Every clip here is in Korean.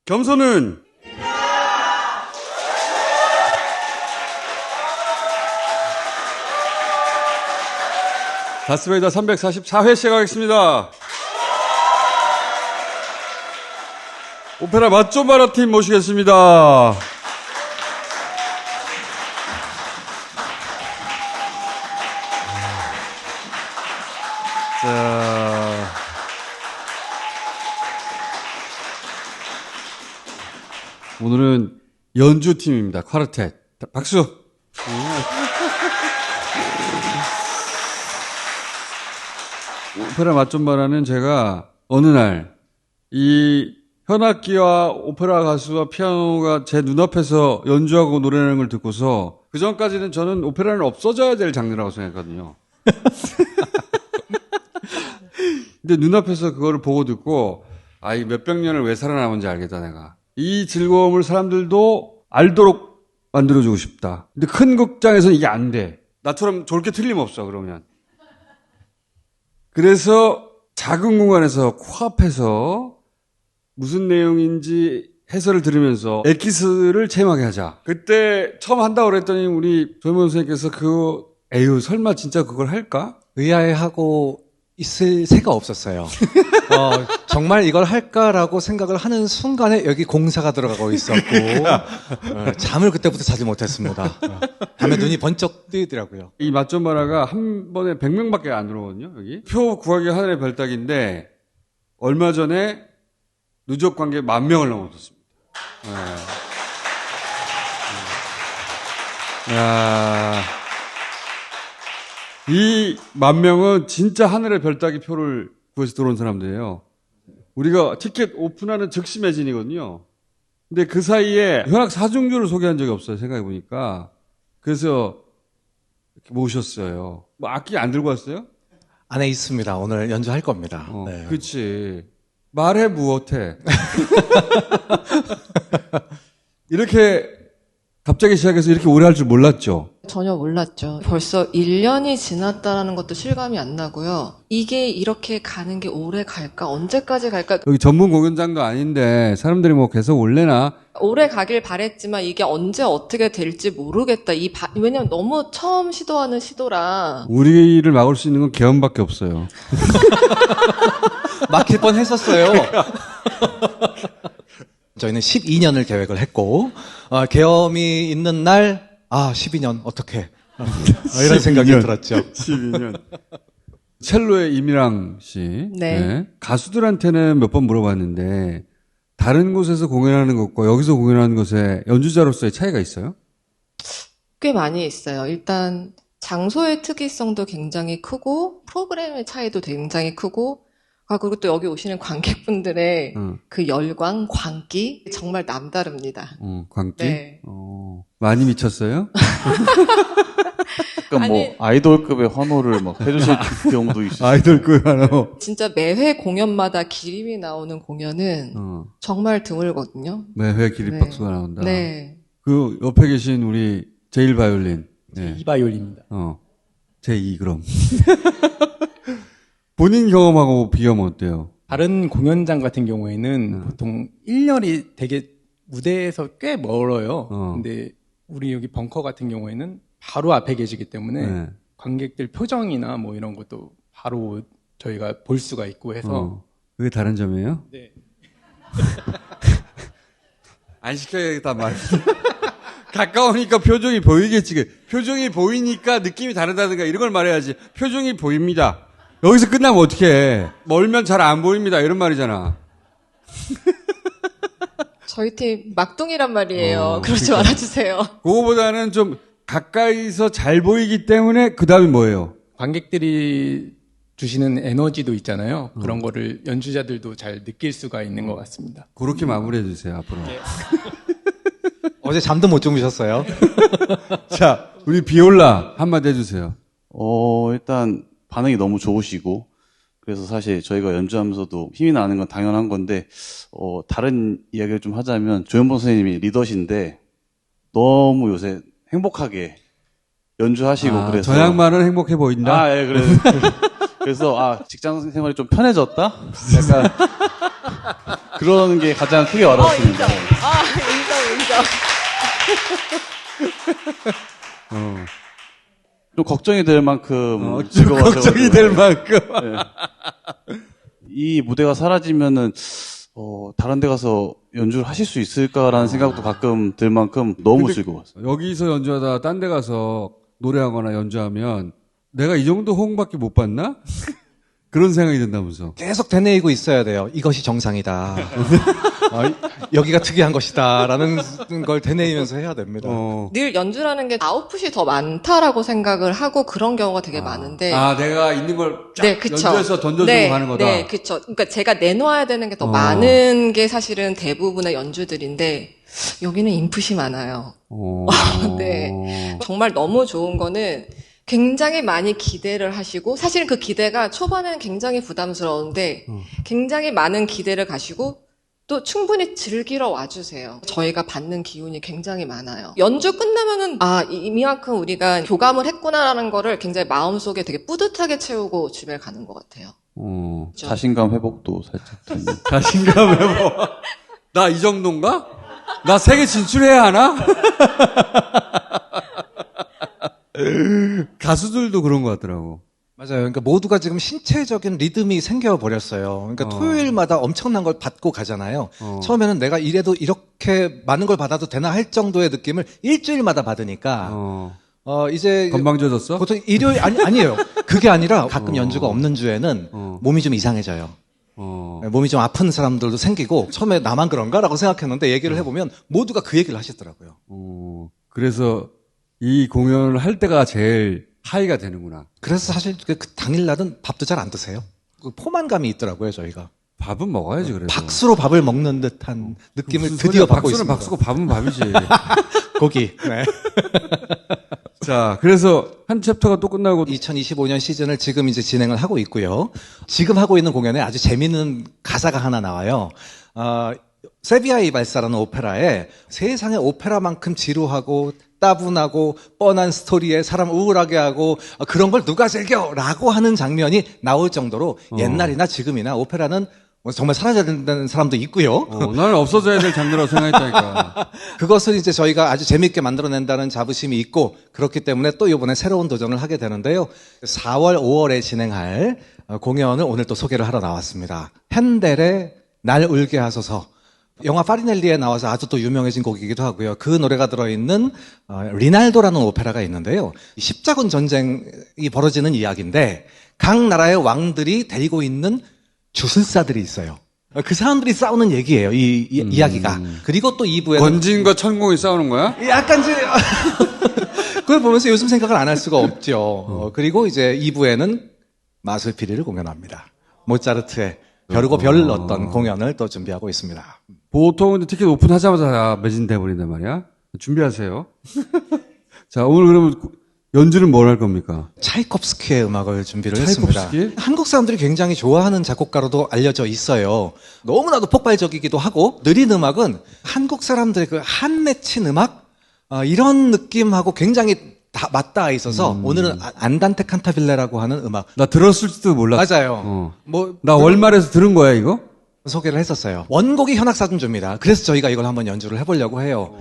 겸손은 다스베이다 344회 시작하겠습니다. 오페라 맛좀봐라 팀 모시겠습니다. 자, 오늘은 연주팀입니다. 쿼르텟. 박수. 오페라 맛좀봐라는 제가 어느 날 이 현악기와 오페라 가수와 피아노가 제 눈앞에서 연주하고 노래하는 걸 듣고서 그 전까지는 저는 오페라는 없어져야 될 장르라고 생각했거든요. 근데 눈앞에서 그거를 보고 듣고 아, 이 몇백 년을 왜 살아남은지 알겠다 내가. 이 즐거움을 사람들도 알도록 만들어주고 싶다. 근데 큰 극장에서는 이게 안 돼. 나처럼 좋을 게 틀림없어 그러면. 그래서 작은 공간에서 코앞에서 무슨 내용인지 해설을 들으면서 엑기스를 체험하게 하자. 그때 처음 한다고 그랬더니 우리 조현문 선생님께서 에휴 설마 진짜 그걸 할까? 의아해하고 있을 새가 없었어요. 정말 이걸 할까라고 생각을 하는 순간에 여기 공사가 들어가고 있었고 잠을 그때부터 자지 못했습니다. 밤에 눈이 번쩍 뜨이더라고요. 이 맛좀봐라가 한 번에 100명밖에 안 들어오거든요. 여기 표 구하기 하늘의 별따기인데 얼마 전에 누적 관객 10,000명을 넘어섰습니다. 야, 이 10,000명은 진짜 하늘의 별따기 표를 구해서 들어온 사람들이에요. 우리가 티켓 오픈하는 즉시 매진이거든요. 근데 그 사이에 현악 사중주를 소개한 적이 없어요. 생각해보니까. 그래서 이렇게 모셨어요. 뭐 악기 안 들고 왔어요? 안에 있습니다. 오늘 연주할 겁니다. 네. 그렇지. 말해 무엇해. 이렇게 갑자기 시작해서 이렇게 오래 할 줄 몰랐죠. 전혀 몰랐죠. 벌써 1년이 지났다라는 것도 실감이 안 나고요. 이게 이렇게 가는 게 오래 갈까? 언제까지 갈까? 여기 전문 공연장도 아닌데 사람들이 뭐 계속 올래나? 오래 가길 바랬지만 이게 언제 어떻게 될지 모르겠다. 왜냐면 너무 처음 시도하는 시도라. 우리를 막을 수 있는 건 계엄밖에 없어요. 막힐 뻔 했었어요. 저희는 12년을 계획을 했고 계엄이 있는 날 12년 어떻게 이런 생각이 들었죠. 12년. 첼로의 이미랑 씨. 네. 가수들한테는 몇 번 물어봤는데 다른 곳에서 공연하는 것과 여기서 공연하는 것에 연주자로서의 차이가 있어요? 꽤 많이 있어요. 일단 장소의 특이성도 굉장히 크고 프로그램의 차이도 굉장히 크고 그리고 또 여기 오시는 관객분들의 그 열광, 광기 정말 남다릅니다. 광기? 네. 많이 미쳤어요? 그러니까 뭐 아이돌급의 환호를 막 해주실 경우도 있으시고. 아이돌급 환호. 진짜 매회 공연마다 기립이 나오는 공연은 정말 드물거든요. 매회 기립박수가 네. 나온다. 네. 그 옆에 계신 우리 제1바이올린. 네. 제2바이올린입니다. 제2 그럼. 본인 경험하고 비교하면 어때요? 다른 공연장 같은 경우에는 보통 1열이 되게 무대에서 꽤 멀어요. 근데 우리 여기 벙커 같은 경우에는 바로 앞에 계시기 때문에 관객들 표정이나 뭐 이런 것도 바로 저희가 볼 수가 있고 해서 그게 다른 점이에요? 네. 안 시켜야겠다 말. 가까우니까 표정이 보이겠지. 표정이 보이니까 느낌이 다르다든가 이런 걸 말해야지. 표정이 보입니다. 여기서 끝나면 어떡해. 멀면 잘 안 보입니다. 이런 말이잖아. 저희 팀 막둥이란 말이에요. 그러지 말아주세요. 그거보다는 좀 가까이서 잘 보이기 때문에 그 다음이 뭐예요? 관객들이 주시는 에너지도 있잖아요. 그런 거를 연주자들도 잘 느낄 수가 있는 것 같습니다. 그렇게 마무리해 주세요, 앞으로. 어제 잠도 못 주무셨어요? 자, 우리 비올라 한마디 해주세요. 일단 반응이 너무 좋으시고, 그래서 사실 저희가 연주하면서도 힘이 나는 건 당연한 건데, 다른 이야기를 좀 하자면, 조현본 선생님이 리더신데, 너무 요새 행복하게 연주하시고, 그래서. 저 양반은 행복해 보인다? 예, 그래서, 직장 생활이 좀 편해졌다? 약간, 그런 게 가장 크게 와닿습니다. 인정. 아, 인정. 좀 걱정이 될 만큼 좀 걱정이 될 만큼. 네. 이 무대가 사라지면은 다른 데 가서 연주를 하실 수 있을까라는 생각도 가끔 들 만큼 너무 즐거웠어요. 여기서 연주하다 딴 데 가서 노래하거나 연주하면 내가 이 정도 호응밖에 못 받나? 그런 생각이 든다면서. 계속 되뇌이고 있어야 돼요. 이것이 정상이다. 여기가 특이한 것이다라는 걸 되뇌이면서 해야 됩니다. 늘 연주라는 게 아웃풋이 더 많다라고 생각을 하고 그런 경우가 되게 많은데. 내가 있는 걸 쫙 네, 그쵸. 연주해서 던져주고 네, 가는 거다. 네, 그쵸. 그러니까 제가 내놓아야 되는 게 더 많은 게 사실은 대부분의 연주들인데 여기는 인풋이 많아요. 네. 정말 너무 좋은 거는 굉장히 많이 기대를 하시고 사실 그 기대가 초반에는 굉장히 부담스러운데 굉장히 많은 기대를 가시고 또 충분히 즐기러 와주세요. 저희가 받는 기운이 굉장히 많아요. 연주 끝나면은 이만큼 우리가 교감을 했구나라는 거를 굉장히 마음속에 되게 뿌듯하게 채우고 집에 가는 것 같아요. 그렇죠? 자신감 회복도 살짝 되는. 자신감 회복. 나 이 정도인가? 나 세계 진출해야 하나? 가수들도 그런 것 같더라고. 맞아요. 그러니까 모두가 지금 신체적인 리듬이 생겨버렸어요. 그러니까 토요일마다 엄청난 걸 받고 가잖아요. 처음에는 내가 이래도 이렇게 많은 걸 받아도 되나 할 정도의 느낌을 일주일마다 받으니까, 이제. 건방져졌어? 보통 일요일, 아니에요. 그게 아니라 가끔 연주가 없는 주에는 몸이 좀 이상해져요. 몸이 좀 아픈 사람들도 생기고, 처음에 나만 그런가라고 생각했는데 얘기를 해보면 모두가 그 얘기를 하시더라고요. 그래서 이 공연을 할 때가 제일 하이가 되는구나. 그래서 사실 그 당일날은 밥도 잘 안 드세요. 그 포만감이 있더라고요, 저희가. 밥은 먹어야지, 그래도. 박수로 밥을 먹는 듯한 느낌을 무슨 드디어 소리야, 받고 박수는 있습니다. 박수고 밥은 밥이지. 고기. 네. 자, 그래서 한 챕터가 또 끝나고 2025년 시즌을 지금 이제 진행을 하고 있고요. 지금 하고 있는 공연에 아주 재미있는 가사가 하나 나와요. 세비야의 발사라는 오페라에 세상에 오페라만큼 지루하고 따분하고 뻔한 스토리에 사람 우울하게 하고 그런 걸 누가 즐겨라고 하는 장면이 나올 정도로 옛날이나 지금이나 오페라는 뭐 정말 사라져야 된다는 사람도 있고요. 나는 없어져야 될 장르라고 생각했다니까. 그것을 이제 저희가 아주 재미있게 만들어낸다는 자부심이 있고 그렇기 때문에 또 이번에 새로운 도전을 하게 되는데요. 4월, 5월에 진행할 공연을 오늘 또 소개를 하러 나왔습니다. 핸델의 날 울게 하소서. 영화 파리넬리에 나와서 아주 또 유명해진 곡이기도 하고요. 그 노래가 들어있는 리날도라는 오페라가 있는데요. 십자군 전쟁이 벌어지는 이야기인데 각 나라의 왕들이 데리고 있는 주술사들이 있어요. 그 사람들이 싸우는 얘기예요. 이야기가. 그리고 또 2부에는 권진과 천공이 싸우는 거야? 약간 이제 그걸 보면서 요즘 생각을 안 할 수가 없죠. 그리고 이제 2부에는 마술피리를 공연합니다. 모차르트의 벼르고 별 어떤 공연을 또 준비하고 있습니다. 보통은 티켓 오픈하자마자 다 매진돼 버린단 말이야. 준비하세요. 자, 오늘 그러면 연주는 뭘 할 겁니까? 차이콥스키의 음악을 준비를 차이콥스키? 했습니다. 한국 사람들이 굉장히 좋아하는 작곡가로도 알려져 있어요. 너무나도 폭발적이기도 하고 느린 음악은 한국 사람들의 그 한맺힌 음악 이런 느낌하고 굉장히 다 맞닿아 있어서 오늘은 안단테 칸타빌레라고 하는 음악. 나 들었을지도 몰랐어. 맞아요. 나 월말에서 들은 거야, 이거? 소개를 했었어요. 원곡이 현악사중조입니다. 그래서 저희가 이걸 한번 연주를 해보려고 해요.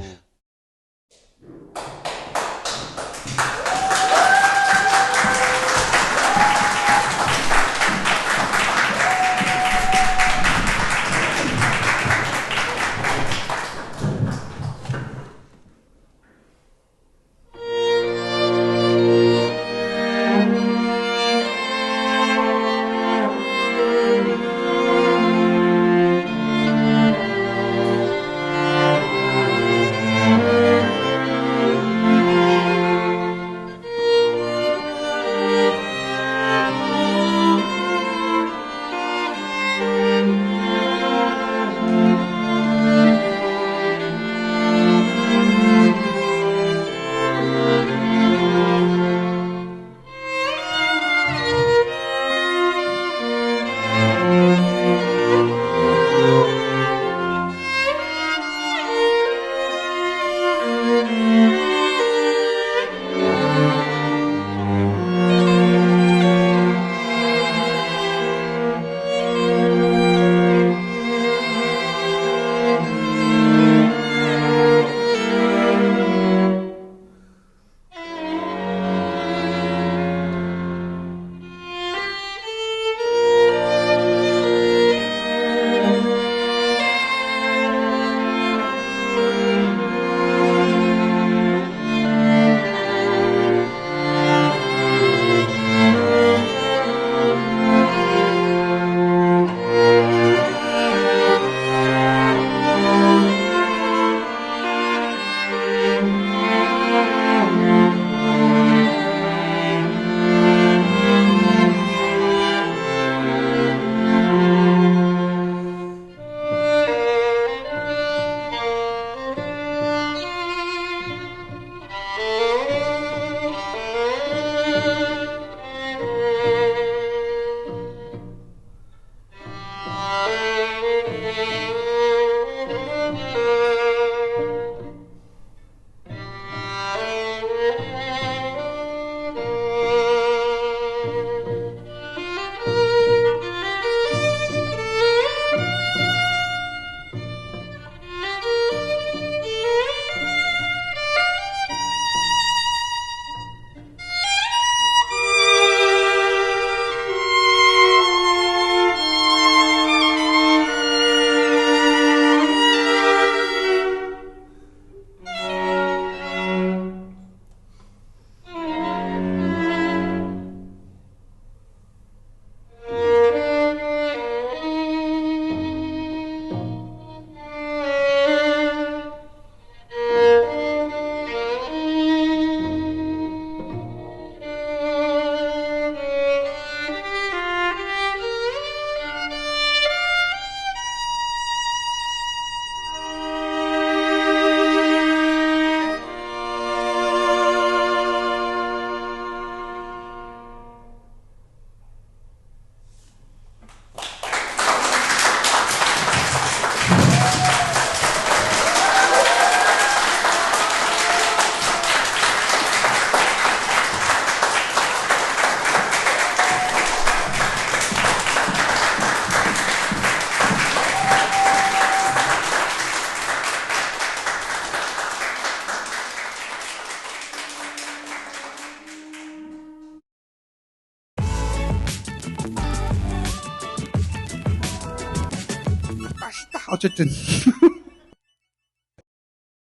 어쨌든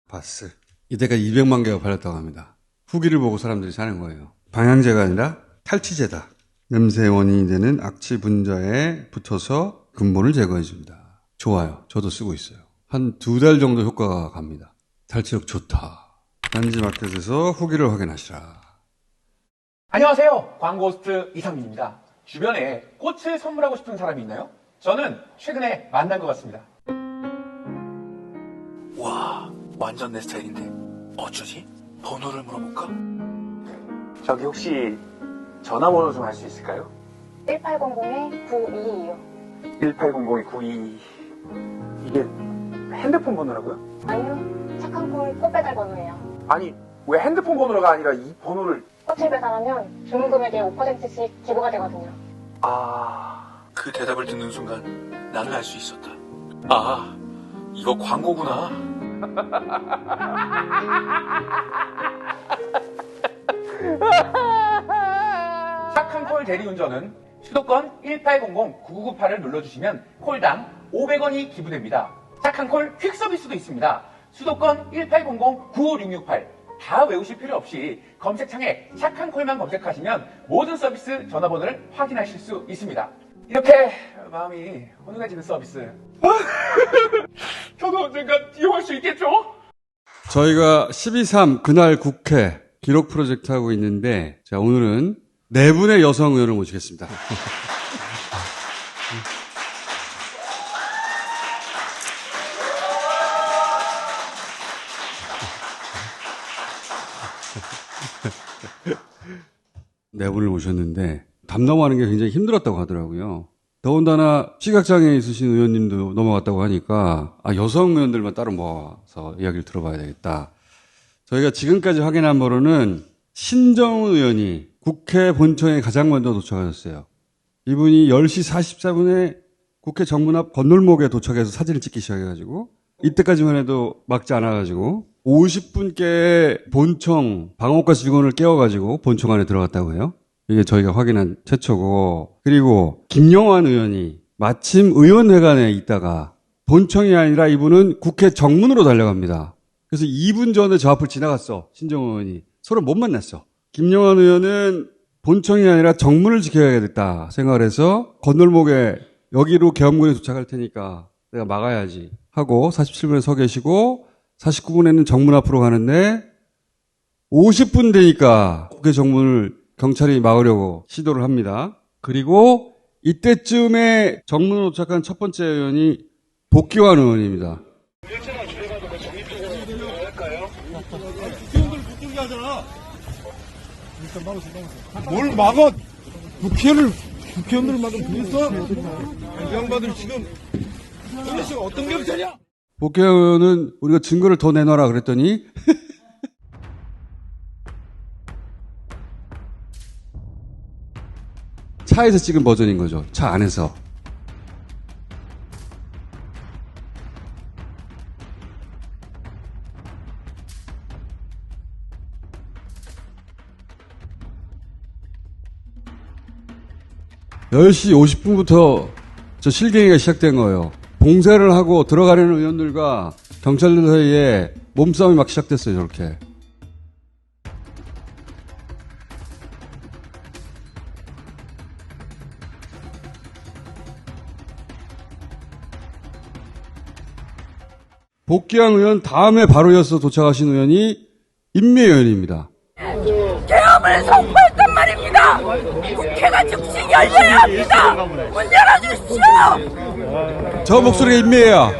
바스. 이때가 200만 개가 팔렸다고 합니다. 후기를 보고 사람들이 사는 거예요. 방향제가 아니라 탈취제다. 냄새 원인이 되는 악취 분자에 붙어서 근본을 제거해 줍니다. 좋아요. 저도 쓰고 있어요. 한 2달 정도 효과가 갑니다. 탈취력 좋다. 딴지마켓에서 후기를 확인하시라. 안녕하세요. 광고호스트 이상민입니다. 주변에 꽃을 선물하고 싶은 사람이 있나요? 저는 최근에 만난 것 같습니다. 와, 완전 내 스타일인데 어쩌지? 번호를 물어볼까? 저기 혹시 전화번호 좀 알 수 있을까요? 1800-9222요. 1800-9222. 이게 핸드폰 번호라고요? 아니요. 착한 콜 꽃배달 번호예요. 아니, 왜 핸드폰 번호가 아니라 이 번호를... 꽃을 배달하면 주문 금액의 5%씩 기부가 되거든요. 그 대답을 듣는 순간 나는 알 수 있었다. 아, 이거 광고구나. 착한 콜 대리운전은 수도권 1800-9998을 눌러주시면 콜당 500원이 기부됩니다. 착한 콜 퀵서비스도 있습니다. 수도권 1800-95668 다 외우실 필요 없이 검색창에 착한 콜만 검색하시면 모든 서비스 전화번호를 확인하실 수 있습니다. 이렇게 마음이 훈훈해지는 서비스. 저도 언젠가 이용할 수 있겠죠? 저희가 12.3 그날 국회 기록 프로젝트 하고 있는데, 자, 오늘은 4분의 여성 의원을 모시겠습니다. 네 분을 모셨는데 담당하는 게 굉장히 힘들었다고 하더라고요. 더군다나 시각장애 있으신 의원님도 넘어갔다고 하니까 여성 의원들만 따로 모아서 이야기를 들어봐야 되겠다. 저희가 지금까지 확인한 바로는 신정훈 의원이 국회 본청에 가장 먼저 도착하셨어요. 이분이 10시 44분에 국회 정문 앞 건널목에 도착해서 사진을 찍기 시작해가지고 이때까지만 해도 막지 않아가지고 50분께 본청 방어과 직원을 깨워가지고 본청 안에 들어갔다고 해요. 이게 저희가 확인한 최초고, 그리고 김영환 의원이 마침 의원회관에 있다가 본청이 아니라 이분은 국회 정문으로 달려갑니다. 그래서 2분 전에 저 앞을 지나갔어. 신정훈 의원이. 서로 못 만났어. 김영환 의원은 본청이 아니라 정문을 지켜야겠다 생각을 해서 건널목에 여기로 계엄군에 도착할 테니까 내가 막아야지 하고 47분에 서 계시고 49분에는 정문 앞으로 가는데 50분 되니까 국회 정문을 경찰이 막으려고 시도를 합니다. 그리고 이때쯤에 정문으로 도착한 첫 번째 의원이 복귀환 의원입니다. 뭘 막아? 국회의원들을 막으면 되겠어? 이 양반들 지금 어떤 경찰이야? 복귀환 의원은 우리가 증거를 더 내놔라 그랬더니 차에서 찍은 버전인 거죠. 차 안에서. (10시 50분부터) 저 실갱이가 시작된 거예요. 봉쇄를 하고 들어가려는 의원들과 경찰들 사이에 몸싸움이 막 시작됐어요. 저렇게. 복귀한 의원 다음에 바로 이어서 도착하신 의원이 임미 의원입니다. 계엄을 선포했단 말입니다. 국회가 즉시 열려야 합니다. 문 열어주십시오. 저 목소리가 임미예요.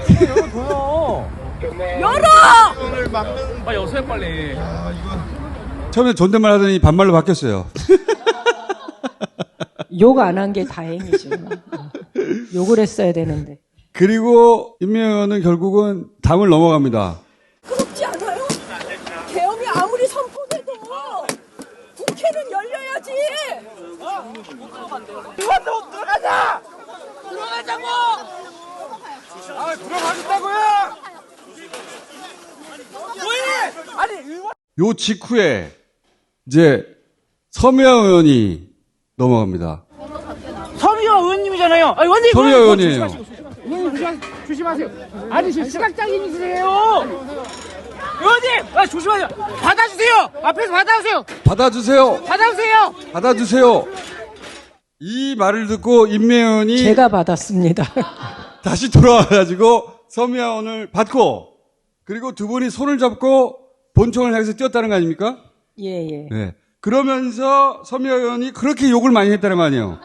열어. 빨리 여세요 빨리. 처음에 존댓말 하더니 반말로 바뀌었어요. 욕 안 한 게 다행이죠. 욕을 했어야 되는데. 그리고 임미 의원은 결국은 담을 넘어갑니다. 그렇지 않아요? 계엄이 아무리 선포돼도 국회는 열려야지. 이것도 들어가자. 들어가자고. 들어가겠다고요! 뭐해? 아니 의원. 요 직후에 이제 서미아 의원이 넘어갑니다. 서미화 의원님이잖아요. 아니, 원님. 서미아 의원이에요. 조심하세요. 아니, 지금 시각장애인이세요. 의원님, 조심하세요. 받아주세요. 앞에서 받아주세요. 받아주세요. 받아주세요. 받아주세요. 이 말을 듣고 임매연이 제가 받았습니다. 다시 돌아와가지고 서미아원을 받고 그리고 두 분이 손을 잡고 본청을 향해서 뛰었다는 거 아닙니까? 예, 예. 네. 그러면서 서미아 의원이 그렇게 욕을 많이 했다는 거 아니에요?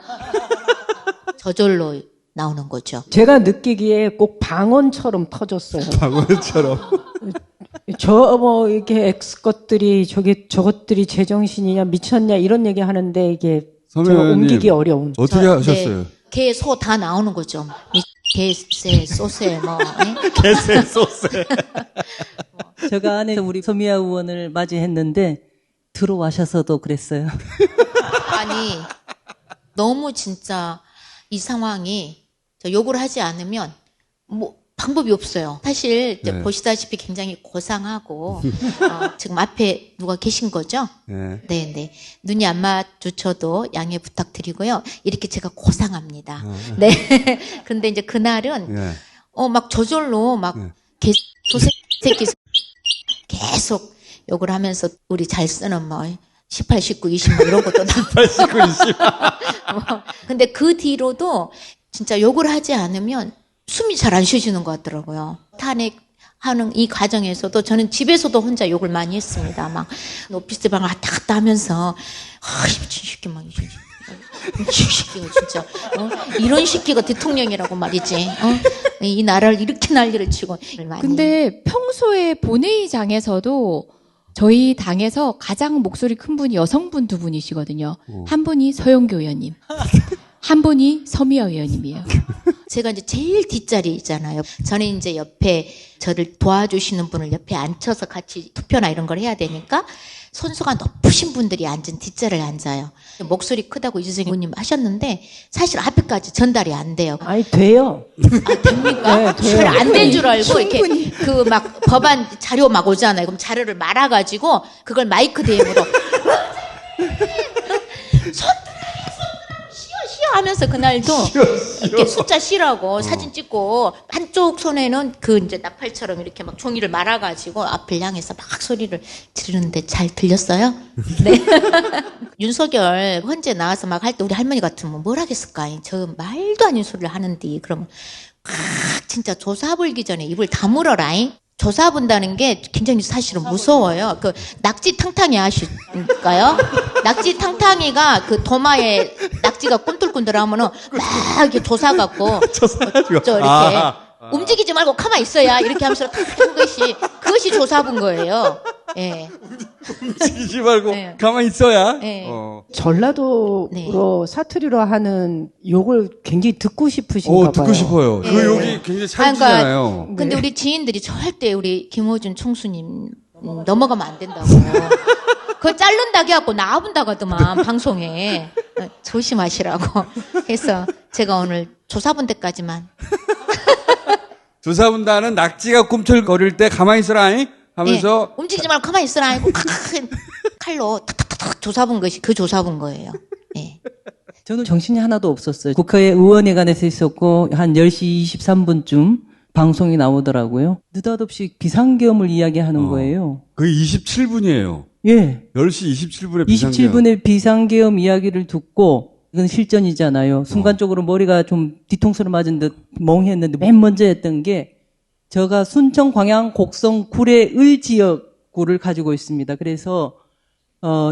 저절로 나오는 거죠. 제가 느끼기에 꼭 방언처럼 터졌어요. 방언처럼. 이렇게 X 것들이, 저것들이 제정신이냐, 미쳤냐, 이런 얘기 하는데, 이게, 제가 옮기기 어려운. 어떻게 하셨어요? 네, 개, 소 다 나오는 거죠. 개, 새, 소세, 뭐. 개새, 소세. 제가 안에 우리 서미아 의원을 맞이했는데, 들어와셔서도 그랬어요. 아니, 너무 진짜 이 상황이 욕을 하지 않으면, 방법이 없어요. 사실 네. 보시다시피 굉장히 고상하고 지금 앞에 누가 계신 거죠? 네. 눈이 안 마주쳐도 양해 부탁드리고요. 이렇게 제가 고상합니다. 네. 근데 이제 그날은 막 저절로 막 개소새끼 계속 욕을 하면서 우리 잘 쓰는 18, 19, 20 이런 것도 18, 19, 20. 근데 그 뒤로도 진짜 욕을 하지 않으면 숨이 잘 안 쉬어지는 것 같더라고요. 탄핵하는 이 과정에서도 저는 집에서도 혼자 욕을 많이 했습니다. 막 오피스 방 왔다 갔다 하면서 미친 새끼 막 미친 새끼가 진짜 이런 새끼가 대통령이라고 말이지. 이 나라를 이렇게 난리를 치고 많이. 근데 평소에 본회의장에서도 저희 당에서 가장 목소리 큰 분이 여성분 두 분이시거든요. 한 분이 서영교 의원님. 한 분이 서미아 의원님이에요. 제가 이제 제일 뒷자리 있잖아요. 저는 이제 옆에 저를 도와주시는 분을 옆에 앉혀서 같이 투표나 이런 걸 해야 되니까 선수가 높으신 분들이 앉은 뒷자리를 앉아요. 목소리 크다고 이주생 의원님 하셨는데 사실 앞에까지 전달이 안 돼요. 아니, 돼요. 됩니까? 네, 돼요. 안 된 줄 알고 이렇게 그 막 법안 자료 막 오잖아요. 그럼 자료를 말아가지고 그걸 마이크 대행으로 하면서 그날도 이렇게 숫자 C라고 사진 찍고 한쪽 손에는 그 이제 나팔처럼 이렇게 막 종이를 말아가지고 앞을 향해서 막 소리를 지르는데 잘 들렸어요? 네. 윤석열 헌재 나와서 막 할 때 우리 할머니 같으면 뭘 하겠을까? 저 말도 아닌 소리를 하는데 그러면 진짜 조사 불기 전에 입을 다물어라잉. 조사 본다는 게 굉장히 사실은 무서워요. 그 낙지 탕탕이 아실까요? 낙지 탕탕이가 그 도마에 낙지가 꿈틀꿈틀하면은 막 이렇게 조사 갖고 이렇게 움직이지 말고 가만히 있어야 이렇게 하면서 한 그것이 조사본 거예요. 예. 움직이지 말고 가만히 있어야. 전라도로 사투리로 하는 욕을 굉장히 듣고 싶으신가 봐요. 듣고 싶어요. 그 욕이 굉장히 찰지잖아요. 근데 우리 지인들이 절대 우리 김호준 총수님 넘어가면 안 된다고. 그거 자른다고 해갖고 나와본다고 하더만 방송에. 조심하시라고 해서 제가 오늘 조사본 데까지만. 조사분단은 낙지가 꿈틀거릴 때 가만히 있어라 하면서 움직이지 말고 가만히 있어라 하고 칼로 탁탁탁 조사본 것이 그 조사본 거예요. 저는 정신이 하나도 없었어요. 국회 의원회관에서 있었고 한 10시 23분쯤 방송이 나오더라고요. 느닷없이 비상계엄을 이야기하는 거예요. 그게 27분이에요. 예. 10시 27분에 비상계엄. 27분에 비상계엄 이야기를 듣고 이건 실전이잖아요. 순간적으로 머리가 좀 뒤통수를 맞은 듯 멍했는데 맨 먼저 했던 게 제가 순천 광양 곡성 구례을 지역구를 가지고 있습니다. 그래서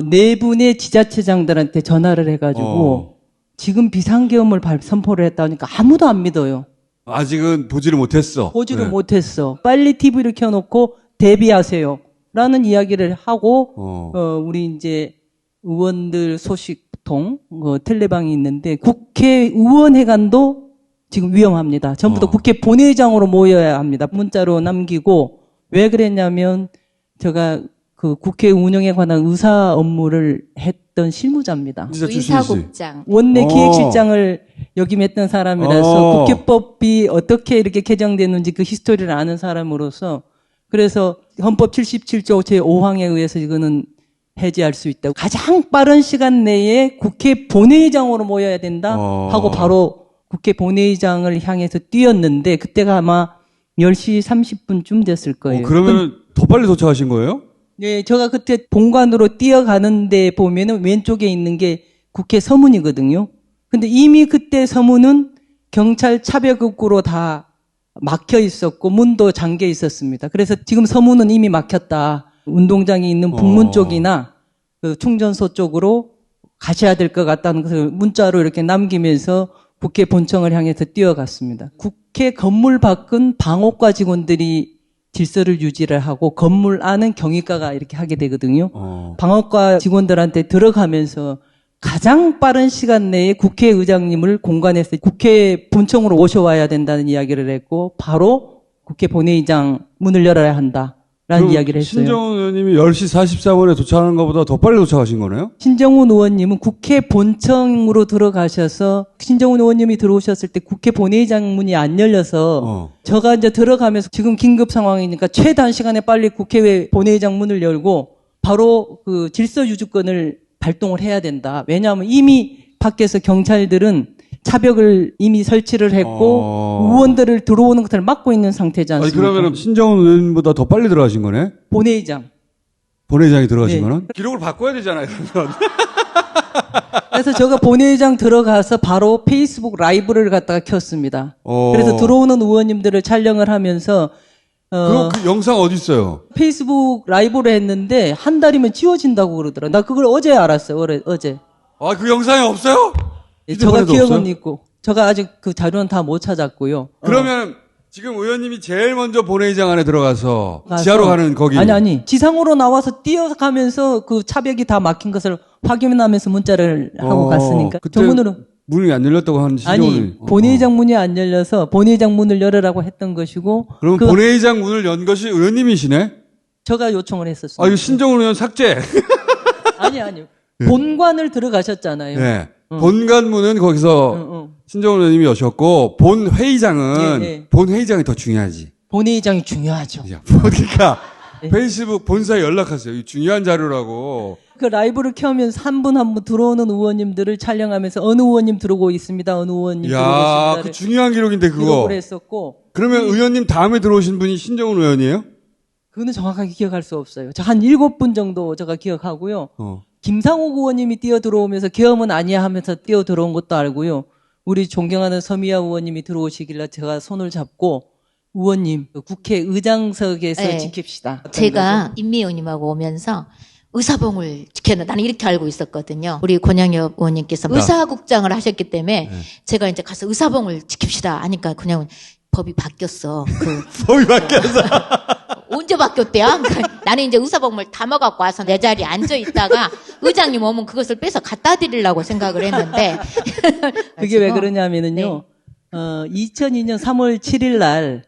네 분의 지자체장들한테 전화를 해가지고 지금 비상계엄을 선포를 했다니까 아무도 안 믿어요. 아직은 보지를 못했어. 보지를 못했어. 빨리 TV를 켜놓고 대비하세요. 라는 이야기를 하고 우리 이제 의원들 소식통 텔레방이 있는데 국회의원회관도 지금 위험합니다. 전부 다 국회 본회의장으로 모여야 합니다. 문자로 남기고 왜 그랬냐면 제가 그 국회 운영에 관한 의사 업무를 했던 실무자입니다. 의사국장. 원내 기획실장을 역임했던 사람이라서 국회법이 어떻게 이렇게 개정됐는지 그 히스토리를 아는 사람으로서 그래서 헌법 77조 제5항에 의해서 이거는 해제할 수 있다고 가장 빠른 시간 내에 국회 본회의장으로 모여야 된다 하고 바로 국회 본회의장을 향해서 뛰었는데 그때가 아마 10시 30분쯤 됐을 거예요. 그러면 더 빨리 도착하신 거예요? 네, 제가 그때 본관으로 뛰어가는데 보면은 왼쪽에 있는 게 국회 서문이거든요. 근데 이미 그때 서문은 경찰 차별극구로 다 막혀 있었고 문도 잠겨 있었습니다. 그래서 지금 서문은 이미 막혔다. 운동장이 있는 북문 쪽이나 그 충전소 쪽으로 가셔야 될 것 같다는 것을 문자로 이렇게 남기면서 국회 본청을 향해서 뛰어갔습니다. 국회 건물 밖은 방호과 직원들이 질서를 유지를 하고 건물 안은 경위과가 이렇게 하게 되거든요. 방호과 직원들한테 들어가면서 가장 빠른 시간 내에 국회의장님을 공관해서 국회 본청으로 오셔와야 된다는 이야기를 했고 바로 국회 본회의장 문을 열어야 한다라는 이야기를 했어요. 신정훈 의원님이 10시 44분에 도착하는 것보다 더 빨리 도착하신 거네요? 신정훈 의원님은 국회 본청으로 들어가셔서 신정훈 의원님이 들어오셨을 때 국회 본회의장 문이 안 열려서 제가 이제 들어가면서 지금 긴급 상황이니까 최단 시간에 빨리 국회 본회의장 문을 열고 바로 그 질서 유지권을 발동을 해야 된다. 왜냐하면 이미 밖에서 경찰들은 차벽을 이미 설치를 했고 의원들을 들어오는 것을 막고 있는 상태지 않습니까? 아니, 그러면 신정훈 의원보다 더 빨리 들어가신 거네? 본회의장이 들어가신 네. 거는? 기록을 바꿔야 되잖아요. 그래서 제가 본회의장 들어가서 바로 페이스북 라이브를 갖다가 켰습니다. 그래서 들어오는 의원님들을 촬영을 하면서 그 영상 어디 있어요? 페이스북 라이브를 했는데 한 달이면 지워진다고 그러더라. 나 그걸 어제 알았어요. 어제. 아, 그 영상이 없어요? 제가 기억은 있고. 제가 아직 그 자료는 다 못 찾았고요. 그러면 지금 의원님이 제일 먼저 본회의장 안에 들어가서 지하로 가는 거기. 아니. 지상으로 나와서 뛰어가면서 그 차벽이 다 막힌 것을 확인하면서 문자를 하고 갔으니까. 정문으로. 문이 안 열렸다고 하는 신정훈이. 아니, 본회의장 문이 안 열려서 본회의장 문을 열으라고 했던 것이고. 그럼 본회의장 문을 연 것이 의원님이시네? 제가 요청을 했었습니다. 아, 이거 신정훈 의원 삭제. 아니요. 본관을 들어가셨잖아요. 네. 본관 문은 거기서 신정훈 의원님이 여셨고, 본 회의장은, 본 회의장이 더 중요하지. 본회의장이 중요하죠. 그러니까, 페이스북 본사에 연락하세요. 이 중요한 자료라고. 그 라이브를 켜면서 한 분 한 분 들어오는 의원님들을 촬영하면서 어느 의원님 들어오고 있습니다. 어느 의원님 들어오고 있습니다. 그 중요한 기록인데 그거. 기록을 했었고. 그러면 의원님 다음에 들어오신 분이 신정훈 의원이에요? 그거는 정확하게 기억할 수 없어요. 저 한 7분 정도 제가 기억하고요. 김상욱 의원님이 뛰어 들어오면서 계엄은 아니야 하면서 뛰어 들어온 것도 알고요. 우리 존경하는 서미아 의원님이 들어오시길래 제가 손을 잡고 의원님 국회 의장석에서 지킵시다. 제가 임미 의원님하고 오면서 의사봉을 지켰는데 나는 이렇게 알고 있었거든요. 우리 권양엽 의원님께서 의사국장을 하셨기 때문에 제가 이제 가서 의사봉을 지킵시다 하니까 그냥 법이 바뀌었어. 법이 바뀌었어. 언제 바뀌었대요? 나는 이제 의사봉을 담아갖고 와서 내 자리에 앉아 있다가 의장님 오면 그것을 빼서 갖다 드리려고 생각을 했는데 그게 왜 그러냐면은요. 2002년 3월 7일 날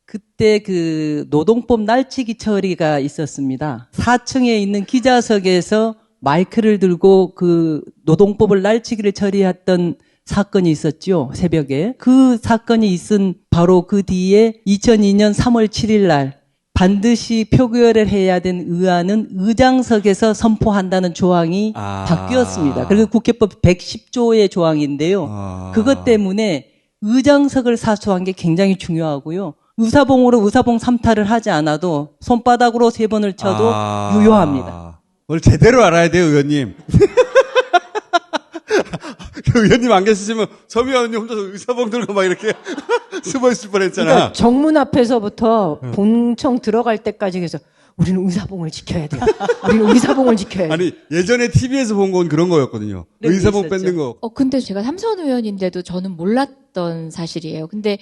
그때 그 노동법 날치기 처리가 있었습니다. 4층에 있는 기자석에서 마이크를 들고 그 노동법을 날치기를 처리했던 사건이 있었죠. 새벽에. 그 사건이 있은 바로 그 뒤에 2002년 3월 7일 날 반드시 표결을 해야 된 의안은 의장석에서 선포한다는 조항이 바뀌었습니다. 그리고 국회법 110조의 조항인데요. 그것 때문에 의장석을 사수한 게 굉장히 중요하고요. 의사봉으로 의사봉 3타를 하지 않아도 손바닥으로 3번을 쳐도 유효합니다. 뭘 제대로 알아야 돼요, 의원님. 그 의원님 안 계시면 서미아 의원님 혼자서 의사봉 들고 막 이렇게 숨어 있을 뻔했잖아. 그러니까 정문 앞에서부터 본청 들어갈 때까지 해서 우리는 의사봉을 지켜야 돼. 우리는 의사봉을 지켜야 돼. 아니 예전에 TV에서 본 건 그런 거였거든요. 의사봉 뺏는 거. 근데 제가 삼선 의원인데도 저는 몰랐던 사실이에요. 근데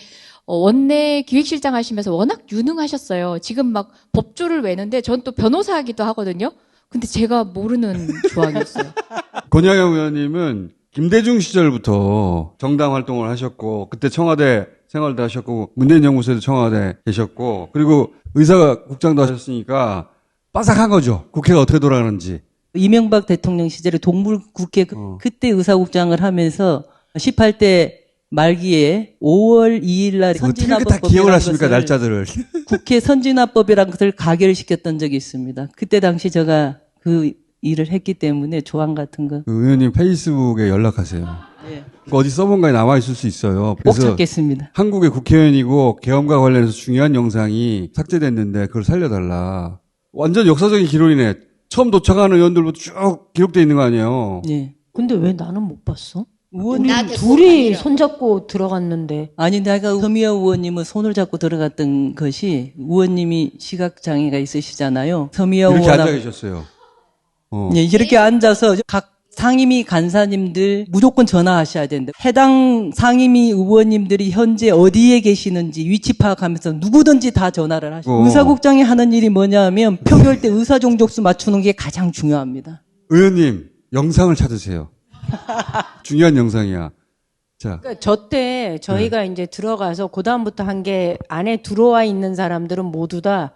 원내 기획실장 하시면서 워낙 유능하셨어요. 지금 막 법조를 외는데 전 또 변호사이기도 하거든요. 근데 제가 모르는 조항이었어요. 권양영 의원님은 김대중 시절부터 정당 활동을 하셨고 그때 청와대 생활도 하셨고 문재인 정부에도 청와대 계셨고 그리고 의사국장도 하셨으니까 빠삭한 거죠. 국회가 어떻게 돌아가는지. 이명박 대통령 시절에 동물국회 그때 의사국장을 하면서 18대 말기에 5월 2일 날 선진화법법이라는 다 기억을 하십니까 날짜들을. 국회 선진화법이라는 것을 가결시켰던 적이 있습니다. 그때 당시 제가 그 일을 했기 때문에 조항 같은 거. 의원님 페이스북에 연락하세요. 네. 어디 서버인가에 남아있을 수 있어요. 꼭 찾겠습니다. 한국의 국회의원이고 계엄과 관련해서 중요한 영상이 삭제됐는데 그걸 살려달라. 완전 역사적인 기록이네. 처음 도착하는 의원들부터 쭉 기록돼 있는 거 아니에요. 네. 근데 왜 나는 못 봤어? 의원님 나한테 둘이 꼭 손잡고 들어갔는데. 아니, 내가 서미아 의원님은 손을 잡고 들어갔던 것이 의원님이 시각장애가 있으시잖아요. 서미아 이렇게 의원. 앉아 계셨어요. 네, 이렇게 앉아서 각 상임위 간사님들 무조건 전화하셔야 된다. 해당 상임위 의원님들이 현재 어디에 계시는지 위치 파악하면서 누구든지 다 전화를 하시고. 의사국장이 하는 일이 뭐냐면 표결 때 의사종족수 맞추는 게 가장 중요합니다. 의원님, 영상을 찾으세요. 중요한 영상이야. 자. 그러니까 저 때 저희가 이제 들어가서 그다음부터 한 게 안에 들어와 있는 사람들은 모두 다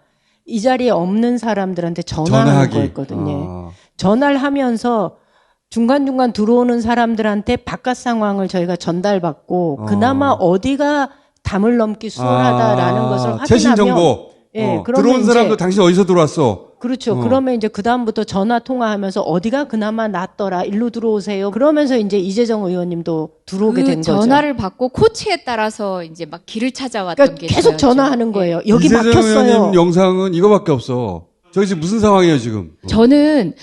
이 자리에 없는 사람들한테 전화하는 거였거든요. 전화를 하면서 중간중간 들어오는 사람들한테 바깥 상황을 저희가 전달받고 그나마 어디가 담을 넘기 수월하다라는 것을 확인하면 최신 정보. 예, 들어온 사람도 당신 어디서 들어왔어? 그렇죠. 그러면 이제 그다음부터 전화 통화하면서 어디가 그나마 낫더라. 일로 들어오세요. 그러면서 이제 이재정 의원님도 들어오게 된 거죠. 전화를 받고 코치에 따라서 이제 막 길을 찾아왔던 그러니까 게 계속 저였죠. 전화하는 거예요. 여기 이재정 막혔어요. 의원님 영상은 이거밖에 없어. 저기 지금 무슨 상황이에요, 지금? 저는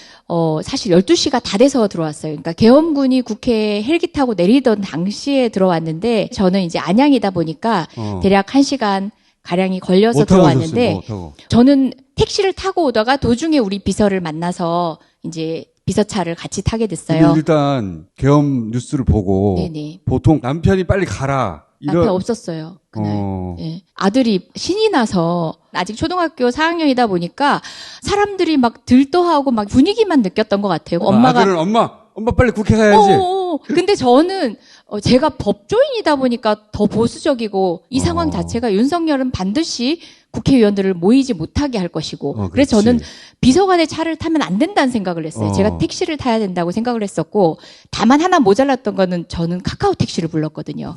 사실 12시가 다 돼서 들어왔어요. 그러니까 계엄군이 국회에 헬기 타고 내리던 당시에 들어왔는데 저는 이제 안양이다 보니까 대략 1시간 가량이 걸려서 들어왔는데 저는 택시를 타고 오다가 도중에 우리 비서를 만나서 이제 비서차를 같이 타게 됐어요. 일단 계엄 뉴스를 보고 네네. 보통 남편이 빨리 가라. 남편 없었어요. 그날. 예. 아들이 신이 나서 아직 초등학교 4학년이다 보니까 사람들이 막 들떠하고 막 분위기만 느꼈던 것 같아요. 엄마가 아들은 엄마 빨리 국회 가야지. 근데 저는 제가 법조인이다 보니까 더 보수적이고 이 상황 자체가 윤석열은 반드시 국회의원들을 모이지 못하게 할 것이고 그래서 저는 비서관의 차를 타면 안 된다는 생각을 했어요. 제가 택시를 타야 된다고 생각을 했었고 다만 하나 모자랐던 거는 저는 카카오 택시를 불렀거든요.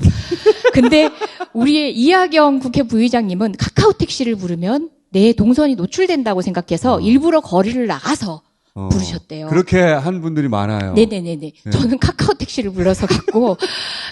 근데 우리의 이하경 국회 부의장님은 카카오 택시를 부르면 내 동선이 노출된다고 생각해서 일부러 거리를 나가서 부르셨대요. 그렇게 한 분들이 많아요. 네네네네. 네. 저는 카카오 택시를 불러서 갔고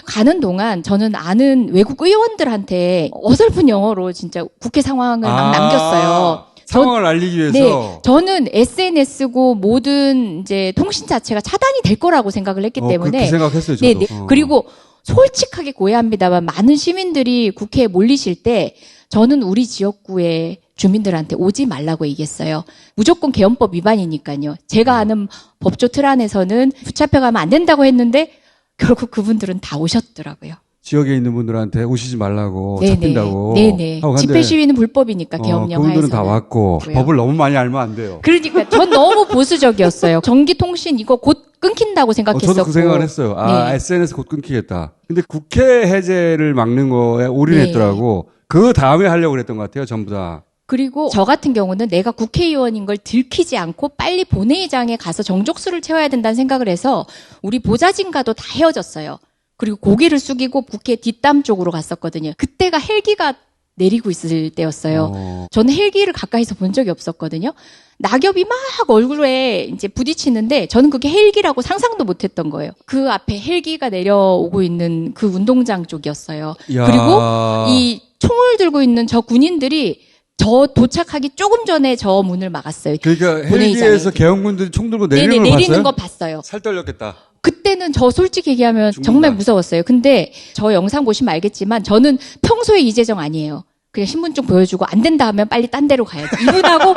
가는 동안 저는 아는 외국 의원들한테 어설픈 영어로 진짜 국회 상황을 막 남겼어요. 상황을 알리기 위해서. 네, 저는 SNS고 모든 이제 통신 자체가 차단이 될 거라고 생각을 했기 때문에. 그렇게 생각했어요, 저도. 네네. 그리고 솔직하게 고해합니다만 많은 시민들이 국회에 몰리실 때 저는 우리 지역구에 주민들한테 오지 말라고 얘기했어요. 무조건 계엄법 위반이니까요. 제가 아는 법조 틀 안에서는 붙잡혀가면 안 된다고 했는데 결국 그분들은 다 오셨더라고요. 지역에 있는 분들한테 오시지 말라고 네네. 잡힌다고. 네네. 집회 시위는 불법이니까 계엄령 하에서는. 그분들은 다 왔고 법을 너무 많이 알면 안 돼요. 그러니까 전 너무 보수적이었어요. 전기통신 이거 곧 끊긴다고 생각했었고. 저도 그 생각을 했어요. 네. SNS 곧 끊기겠다. 근데 국회 해제를 막는 거에 올인했더라고. 그 다음에 하려고 그랬던 것 같아요, 전부 다. 그리고 저 같은 경우는 내가 국회의원인 걸 들키지 않고 빨리 본회의장에 가서 정족수를 채워야 된다는 생각을 해서 우리 보좌진과도 다 헤어졌어요. 그리고 고개를 숙이고 국회 뒷담 쪽으로 갔었거든요. 그때가 헬기가 내리고 있을 때였어요. 저는 헬기를 가까이서 본 적이 없었거든요. 낙엽이 막 얼굴에 이제 부딪히는데 저는 그게 헬기라고 상상도 못 했던 거예요. 그 앞에 헬기가 내려오고 있는 그 운동장 쪽이었어요. 야. 그리고 이 총을 들고 있는 저 군인들이 저 도착하기 조금 전에 저 문을 막았어요. 그러니까 헬기에서 계엄군들이 총 들고 내리는 걸 내리는 봤어요? 거 봤어요. 살 떨렸겠다. 그때는 저 솔직히 얘기하면 정말 무서웠어요. 근데 저 영상 보시면 알겠지만 저는 평소에 이재정 아니에요. 그냥 신분증 보여주고 안 된다 하면 빨리 딴 데로 가야지. 이분하고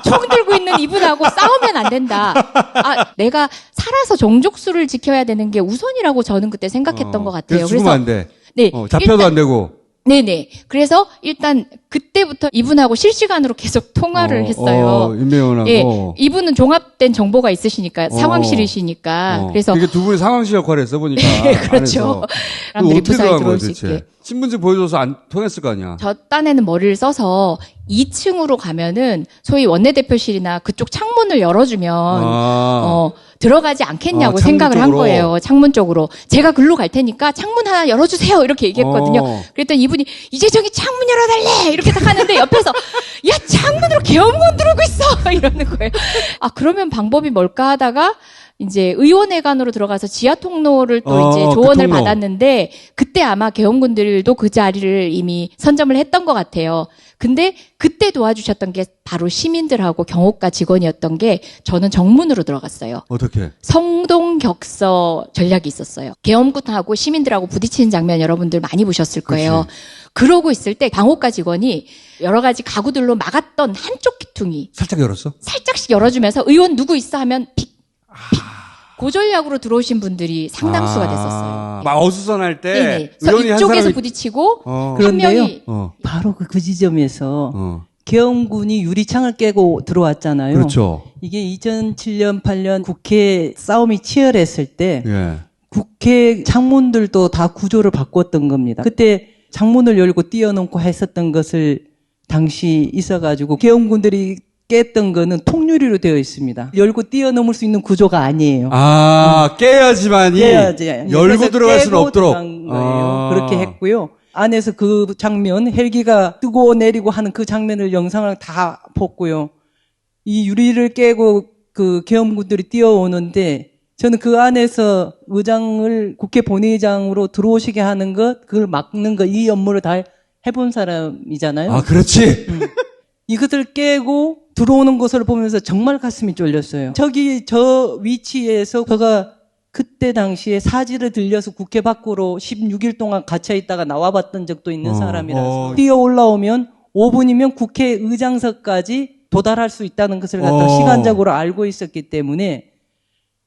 총 들고 있는 이분하고 싸우면 안 된다. 내가 살아서 정족수를 지켜야 되는 게 우선이라고 저는 그때 생각했던 것 같아요. 그래서 죽으면 안 돼. 네, 잡혀도 일단, 안 되고. 네네. 그래서 일단 그때부터 이분하고 실시간으로 계속 통화를 했어요. 임명원하고. 예, 이분은 종합된 정보가 있으시니까 상황실이시니까. 그래서 이게 두 분이 상황실 역할을 했어 보니까. 네, 그렇죠. 사람들이 어떻게 무사히 들어간 들어올 거야, 수 도대체? 있게. 신분증 보여줘서 안 통했을 거 아니야. 저 딴에는 머리를 써서 2층으로 가면은 소위 원내대표실이나 그쪽 창문을 열어주면 들어가지 않겠냐고 생각을 한 거예요. 창문 쪽으로. 제가 글로 갈 테니까 창문 하나 열어주세요. 이렇게 얘기했거든요. 그랬더니 이분이 이재정이 창문 열어달래 이렇게 딱 하는데 옆에서 야 창문으로 계엄군 들어오고 있어 이러는 거예요. 그러면 방법이 뭘까 하다가 이제 의원회관으로 들어가서 지하 통로를 또 이제 조언을 통로. 받았는데 그때 아마 개헌군들도 그 자리를 이미 선점을 했던 것 같아요. 근데 그때 도와주셨던 게 바로 시민들하고 경호과 직원이었던 게 저는 정문으로 들어갔어요. 어떻게? 성동격서 전략이 있었어요. 계엄군하고 시민들하고 부딪히는 장면 여러분들 많이 보셨을 거예요. 그치. 그러고 있을 때 방호과 직원이 여러 가지 가구들로 막았던 한쪽 귀퉁이 살짝 열었어? 살짝씩 열어주면서 의원 누구 있어 하면 픽 고전략으로 들어오신 분들이 상당수가 됐었어요. 막 어수선할 때 네네. 의원이 한 이쪽에서 사람이 부딪히고 한 그런데요. 명이 바로 그 지점에서 계엄군이 유리창을 깨고 들어왔잖아요. 그렇죠. 이게 2007년, 8년 국회 싸움이 치열했을 때 예. 국회 창문들도 다 구조를 바꿨던 겁니다. 그때 창문을 열고 뛰어넘고 했었던 것을 당시 있어가지고 계엄군들이 깼던 거는 통유리로 되어 있습니다. 열고 뛰어넘을 수 있는 구조가 아니에요. 깨야지만이 깨야지. 열고 그래서 들어갈 수는 깨고 없도록. 들어간 거예요. 그렇게 했고요. 안에서 그 장면, 헬기가 뜨고 내리고 하는 그 장면을 영상을 다 봤고요. 이 유리를 깨고 그 계엄군들이 뛰어오는데 저는 그 안에서 의장을 국회 본회의장으로 들어오시게 하는 것, 그걸 막는 것, 이 업무를 다 해본 사람이잖아요. 아, 그렇지. 이것을 깨고 들어오는 것을 보면서 정말 가슴이 쫄렸어요. 저기 저 위치에서 그가 그때 당시에 사지를 들려서 국회 밖으로 16일 동안 갇혀 있다가 나와봤던 적도 있는 사람이라서 뛰어 올라오면 5분이면 국회의장석까지 도달할 수 있다는 것을 갖다 시간적으로 알고 있었기 때문에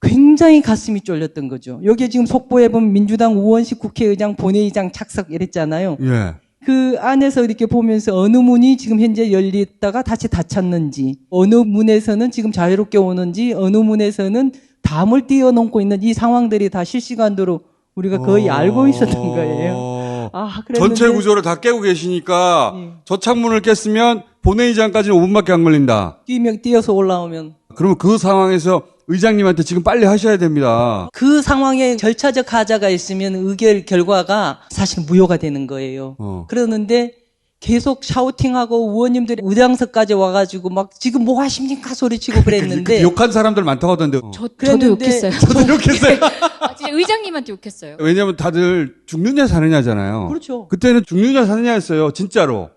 굉장히 가슴이 쫄렸던 거죠. 여기 지금 속보에 보면 민주당 우원식 국회의장 본회의장 착석 이랬잖아요. 예. 그 안에서 이렇게 보면서 어느 문이 지금 현재 열렸다가 다시 닫혔는지, 어느 문에서는 지금 자유롭게 오는지, 어느 문에서는 담을 뛰어넘고 있는 이 상황들이 다 실시간으로 우리가 거의 알고 있었던 거예요. 전체 구조를 다 깨고 계시니까 저 창문을 깼으면 본회의장까지는 5분밖에 안 걸린다. 뛰어서 올라오면. 그러면 그 상황에서 의장님한테 지금 빨리 하셔야 됩니다. 그 상황에 절차적 하자가 있으면 의결 결과가 사실 무효가 되는 거예요. 그러는데 계속 샤우팅하고 의원님들이 의장석까지 와가지고 막 지금 뭐 하십니까 소리치고 그랬는데 욕한 사람들 많다고 하던데. 저도 욕했어요. 저도 욕했어요. 진짜 의장님한테 욕했어요. 왜냐면 다들 죽느냐 사느냐잖아요. 그렇죠. 그때는 죽느냐 사느냐였어요. 진짜로.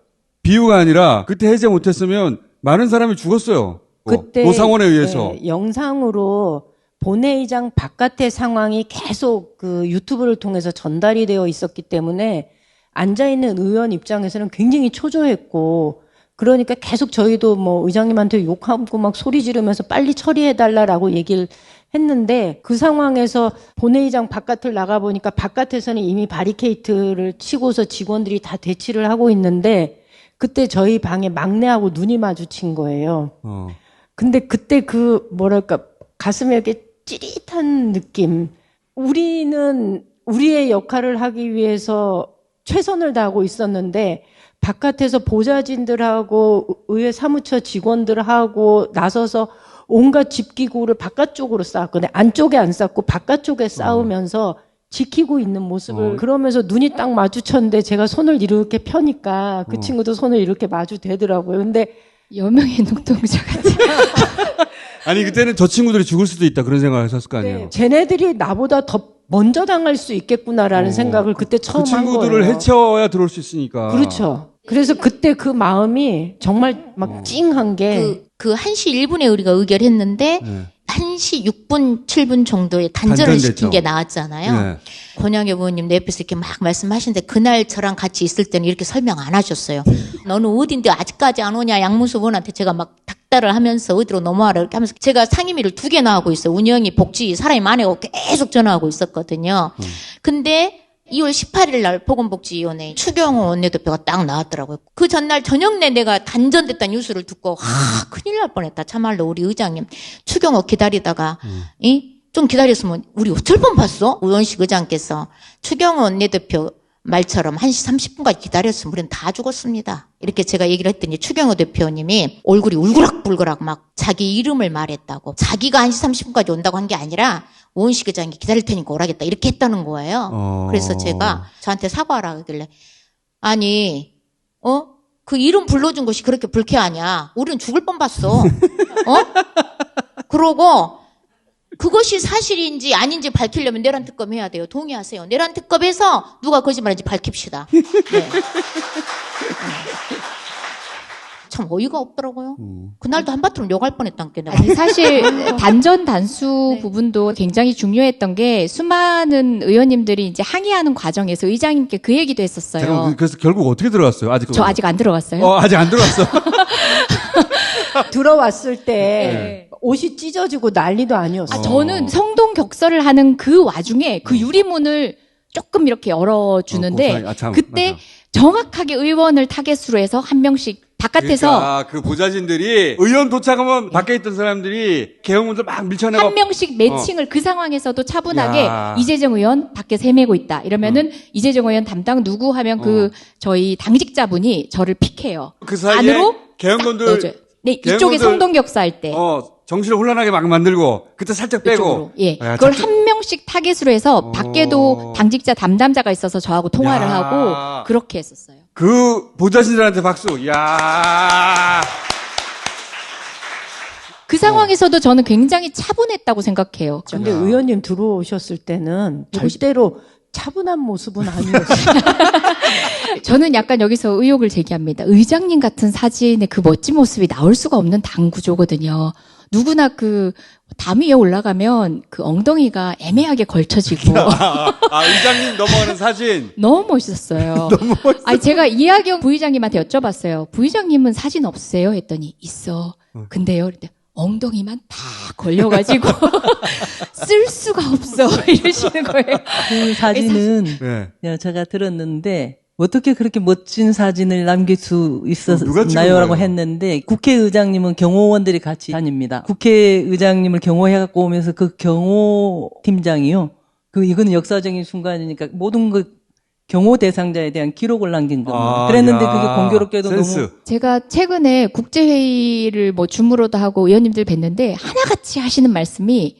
비유가 아니라 그때 해제 못했으면 많은 사람이 죽었어요. 그때 노상원에 의해서. 영상으로 본회의장 바깥의 상황이 계속 그 유튜브를 통해서 전달이 되어 있었기 때문에 앉아있는 의원 입장에서는 굉장히 초조했고, 그러니까 계속 저희도 뭐 의장님한테 욕하고 막 소리 지르면서 빨리 처리해달라라고 얘기를 했는데, 그 상황에서 본회의장 바깥을 나가보니까 바깥에서는 이미 바리케이트를 치고서 직원들이 다 대치를 하고 있는데, 그때 저희 방에 막내하고 눈이 마주친 거예요. 근데 그때 그 뭐랄까 가슴에 이렇게 찌릿한 느낌. 우리는 우리의 역할을 하기 위해서 최선을 다하고 있었는데 바깥에서 보좌진들하고 의회 사무처 직원들하고 나서서 온갖 집기구를 바깥쪽으로 쌓았거든요. 안쪽에 안 쌓고 바깥쪽에 쌓으면서 지키고 있는 모습을 그러면서 눈이 딱 마주쳤는데 제가 손을 이렇게 펴니까 그 친구도 손을 이렇게 마주 대더라고요. 근데 여명의 눈동자 같이. 아니 그때는 저 친구들이 죽을 수도 있다 그런 생각을 하셨을 거 아니에요. 쟤네들이 나보다 더 먼저 당할 수 있겠구나라는 생각을 그때 처음 그 한 거예요. 친구들을 해쳐야 들어올 수 있으니까. 그렇죠. 그래서 그때 그 마음이 정말 막 찡한 게 그 1시 1분에 우리가 의결했는데 1시 6분, 7분 정도에 단절을 시킨 게 나왔잖아요. 권영애 의원님 내 옆에서 이렇게 막 말씀하시는데 그날 저랑 같이 있을 때는 이렇게 설명 안 하셨어요. 너는 어딘데 아직까지 안 오냐 양문수 의원한테 제가 막 닥달을 하면서 어디로 넘어와라 이렇게 하면서 제가 상임위를 2개나 하고 있어요. 운영이 복지 사람이 많아요. 계속 전화하고 있었거든요. 근데 2월 18일 날 보건복지위원회 추경호 원내대표가 딱 나왔더라고요. 그 전날 저녁 내 내가 단전됐다는 뉴스를 듣고 큰일 날 뻔했다. 참말로 우리 의장님 추경호 기다리다가 좀 기다렸으면 우리 어쩔 뻔 봤어? 우원식 의장께서 추경호 원내대표 말처럼 1시 30분까지 기다렸으면 우리는 다 죽었습니다. 이렇게 제가 얘기를 했더니 추경호 대표님이 얼굴이 울그락불그락 막 자기 이름을 말했다고. 자기가 1시 30분까지 온다고 한 게 아니라 우원식 의장이 기다릴 테니까 오라겠다 이렇게 했다는 거예요. 그래서 제가 저한테 사과하라 하길래 아니 그 이름 불러준 것이 그렇게 불쾌하냐. 우리는 죽을 뻔 봤어. 그러고 그것이 사실인지 아닌지 밝히려면 내란 특검 해야 돼요. 동의하세요. 내란 특검에서 누가 거짓말인지 밝힙시다. 네. 참 어이가 없더라고요. 그날도 한바탕 욕할 뻔했단 게. 아니, 사실 단전 단수 부분도 굉장히 중요했던 게 수많은 의원님들이 이제 항의하는 과정에서 의장님께 그 얘기도 했었어요. 잠깐만, 그래서 결국 어떻게 들어갔어요? 저 아직 안 들어갔어요. 아직 안 들어갔어. 들어왔을 때 옷이 찢어지고 난리도 아니었어요. 저는 성동 격설을 하는 그 와중에 그 유리문을 조금 이렇게 열어주는데 그때 맞아. 정확하게 의원을 타겟으로 해서 한 명씩 바깥에서 그러니까 그 보좌진들이 의원 도착하면 밖에 있던 사람들이 개헌문들 막 밀쳐내고 한 명씩 매칭을 그 상황에서도 차분하게 야. 이재정 의원 밖에서 헤매고 있다. 이러면은 이재정 의원 담당 누구 하면 그 저희 당직자분이 저를 픽해요. 그 사이에 안으로 개헌군들 네, 이쪽에 성동 격사할 때. 정신을 혼란하게 막 만들고 그때 살짝 빼고. 이쪽으로. 예. 그걸 한 명씩 타겟으로 해서 밖에도 당직자 담당자가 있어서 저하고 통화를 야. 하고 그렇게 했었어요. 그 보좌진들한테 박수. 야. 그 상황에서도 저는 굉장히 차분했다고 생각해요. 근데 의원님 들어오셨을 때는 절대로 차분한 모습은 아니었어요. 저는 약간 여기서 의혹을 제기합니다. 의장님 같은 사진의 그 멋진 모습이 나올 수가 없는 당 구조거든요. 누구나 그 담 위에 올라가면 그 엉덩이가 애매하게 걸쳐지고. 의장님 넘어가는 사진. 너무 멋있었어요. 너무 멋있어. 아니, 제가 이하경 부의장님한테 여쭤봤어요. 부의장님은 사진 없으세요? 했더니 있어. 근데요. 그랬더니 엉덩이만 다 걸려가지고 쓸 수가 없어. 이러시는 거예요. 그 사진은 제가 들었는데 어떻게 그렇게 멋진 사진을 남길 수 있었나요라고 했는데 국회의장님은 경호원들이 같이 다닙니다. 국회의장님을 경호해갖고 오면서 그 경호팀장이요. 이거는 역사적인 순간이니까 모든 그 경호 대상자에 대한 기록을 남긴 겁니다. 그랬는데 그게 공교롭게도 센스. 너무. 제가 최근에 국제회의를 뭐 줌으로도 하고 의원님들 뵀는데 하나같이 하시는 말씀이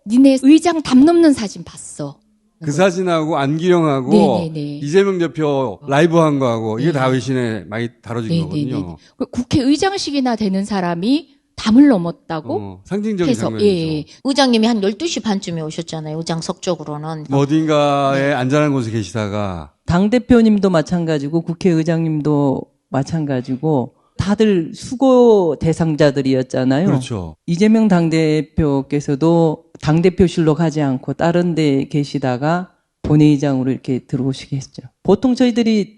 니네 의장 담 넘는 사진 봤어. 그 사진하고 안기령하고 네네네. 이재명 대표 라이브 한 거하고 이게 다 외신에 많이 다뤄진 거거든요. 국회의장식이나 되는 사람이 담을 넘었다고 상징적인 해서, 장면이죠. 의장님이 한 12시 반쯤에 오셨잖아요. 의장석 쪽으로는. 어딘가에 안전한 곳에 계시다가. 당대표님도 마찬가지고 국회의장님도 마찬가지고 다들 수고 대상자들이었잖아요. 그렇죠. 이재명 당대표께서도 당대표실로 가지 않고 다른 데 계시다가 본회의장으로 이렇게 들어오시게 했죠. 보통 저희들이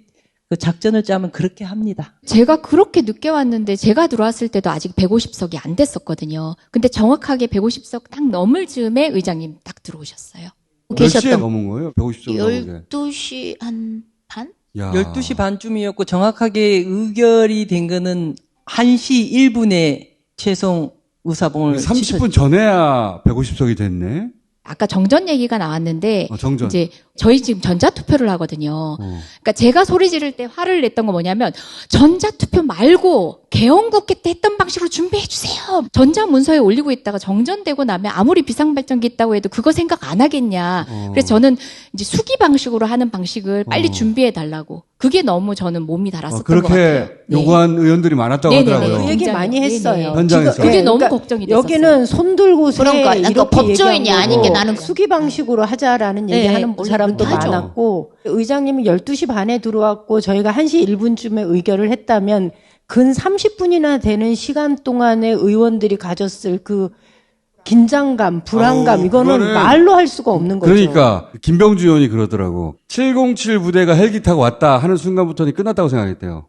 그 작전을 짜면 그렇게 합니다. 제가 그렇게 늦게 왔는데 제가 들어왔을 때도 아직 150석이 안 됐었거든요. 근데 정확하게 150석 딱 넘을 즈음에 의장님 딱 들어오셨어요. 몇 시에 넘은 거예요? 150석 넘은 게. 12시 한 반? 12시 반쯤이었고 정확하게 의결이 된 거는 1시 1분에 최종 의사봉을 30분 전에야 150석이 됐네. 아까 정전 얘기가 나왔는데 정전. 이제 저희 지금 전자투표를 하거든요. 그러니까 제가 소리 지를 때 화를 냈던 건 뭐냐면 전자투표 말고 개헌국회 때 했던 방식으로 준비해 주세요. 전자문서에 올리고 있다가 정전되고 나면 아무리 비상발전기 있다고 해도 그거 생각 안 하겠냐. 그래서 저는 이제 수기 방식으로 하는 방식을 빨리 준비해 달라고. 그게 너무 저는 몸이 달았었던 것 같아요. 그렇게 요구한 의원들이 많았다고 하더라고요. 그 얘기 많이 했어요. 현장에서. 그게 너무 걱정이 됐었어요. 여기는 손 들고 세 그러니까 법조인이 아닌 게 나는 수기 방식으로 하자라는 얘기하는 사람도 많았고 의장님이 12시 반에 들어왔고 저희가 1시 1분쯤에 의결을 했다면 근 30분이나 되는 시간 동안에 의원들이 가졌을 그 긴장감, 불안감 이거는 말로 할 수가 없는 거죠. 그러니까 김병주 의원이 그러더라고. 707 부대가 헬기 타고 왔다 하는 순간부터는 끝났다고 생각했대요.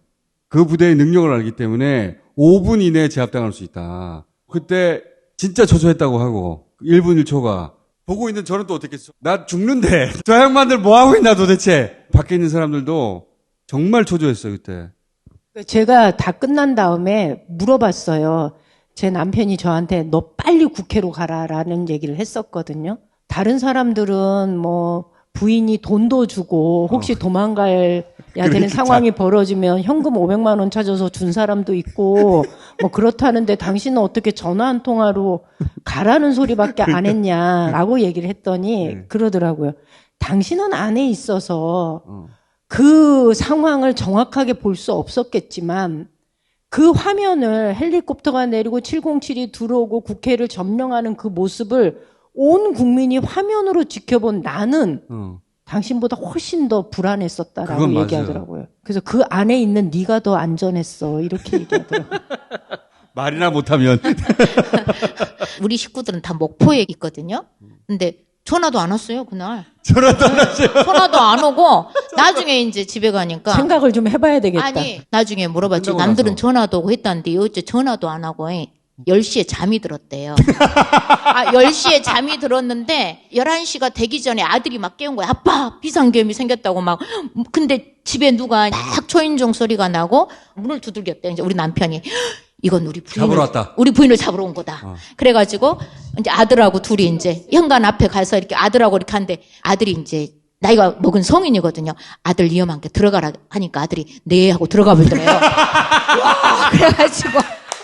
그 부대의 능력을 알기 때문에 5분 이내에 제압당할 수 있다. 그때 진짜 초조했다고 하고 1분 1초가 보고 있는 저는 또 어떻겠어? 나 죽는데 저 양반들 뭐 하고 있나 도대체. 밖에 있는 사람들도 정말 초조했어요 그때. 제가 다 끝난 다음에 물어봤어요. 제 남편이 저한테 너 빨리 국회로 가라라는 얘기를 했었거든요. 다른 사람들은 뭐 부인이 돈도 주고 혹시 도망가야 되는 상황이 벌어지면 현금 500만 원 찾아서 준 사람도 있고 뭐 그렇다는데 당신은 어떻게 전화 한 통화로 가라는 소리밖에 안 했냐라고 얘기를 했더니 그러더라고요. 당신은 안에 있어서 그 상황을 정확하게 볼 수 없었겠지만 그 화면을 헬리콥터가 내리고 707이 들어오고 국회를 점령하는 그 모습을 온 국민이 화면으로 지켜본 나는 당신보다 훨씬 더 불안했었다라고 그건 얘기하더라고요. 그래서 그 안에 있는 네가 더 안전했어 이렇게 얘기하더라고요. 말이나 못하면. 우리 식구들은 다 목포에 있거든요. 근데 전화도 안 왔어요, 그날. 전화도 안 왔어요. 전화도 안 오고, 나중에 이제 집에 가니까. 생각을 좀 해봐야 되겠다. 아니, 나중에 물어봤지. 남들은 전화도 오고 했다는데, 어째 전화도 안 하고, 10시에 잠이 들었대요. 10시에 잠이 들었는데, 11시가 되기 전에 아들이 막 깨운 거야. 아빠, 비상계엄이 생겼다고 막. 근데 집에 누가 막 초인종 소리가 나고, 문을 두들겼대. 이제 우리 남편이. 이건 우리 부인을 잡으러 온 거다. 그래가지고 이제 아들하고 둘이 이제 현관 앞에 가서 이렇게 아들하고 이렇게 하는데 아들이 이제 나이가 먹은 성인이거든요. 아들 위험한 게 들어가라 하니까 아들이 네 하고 들어가 버리더래요. 와, 그래가지고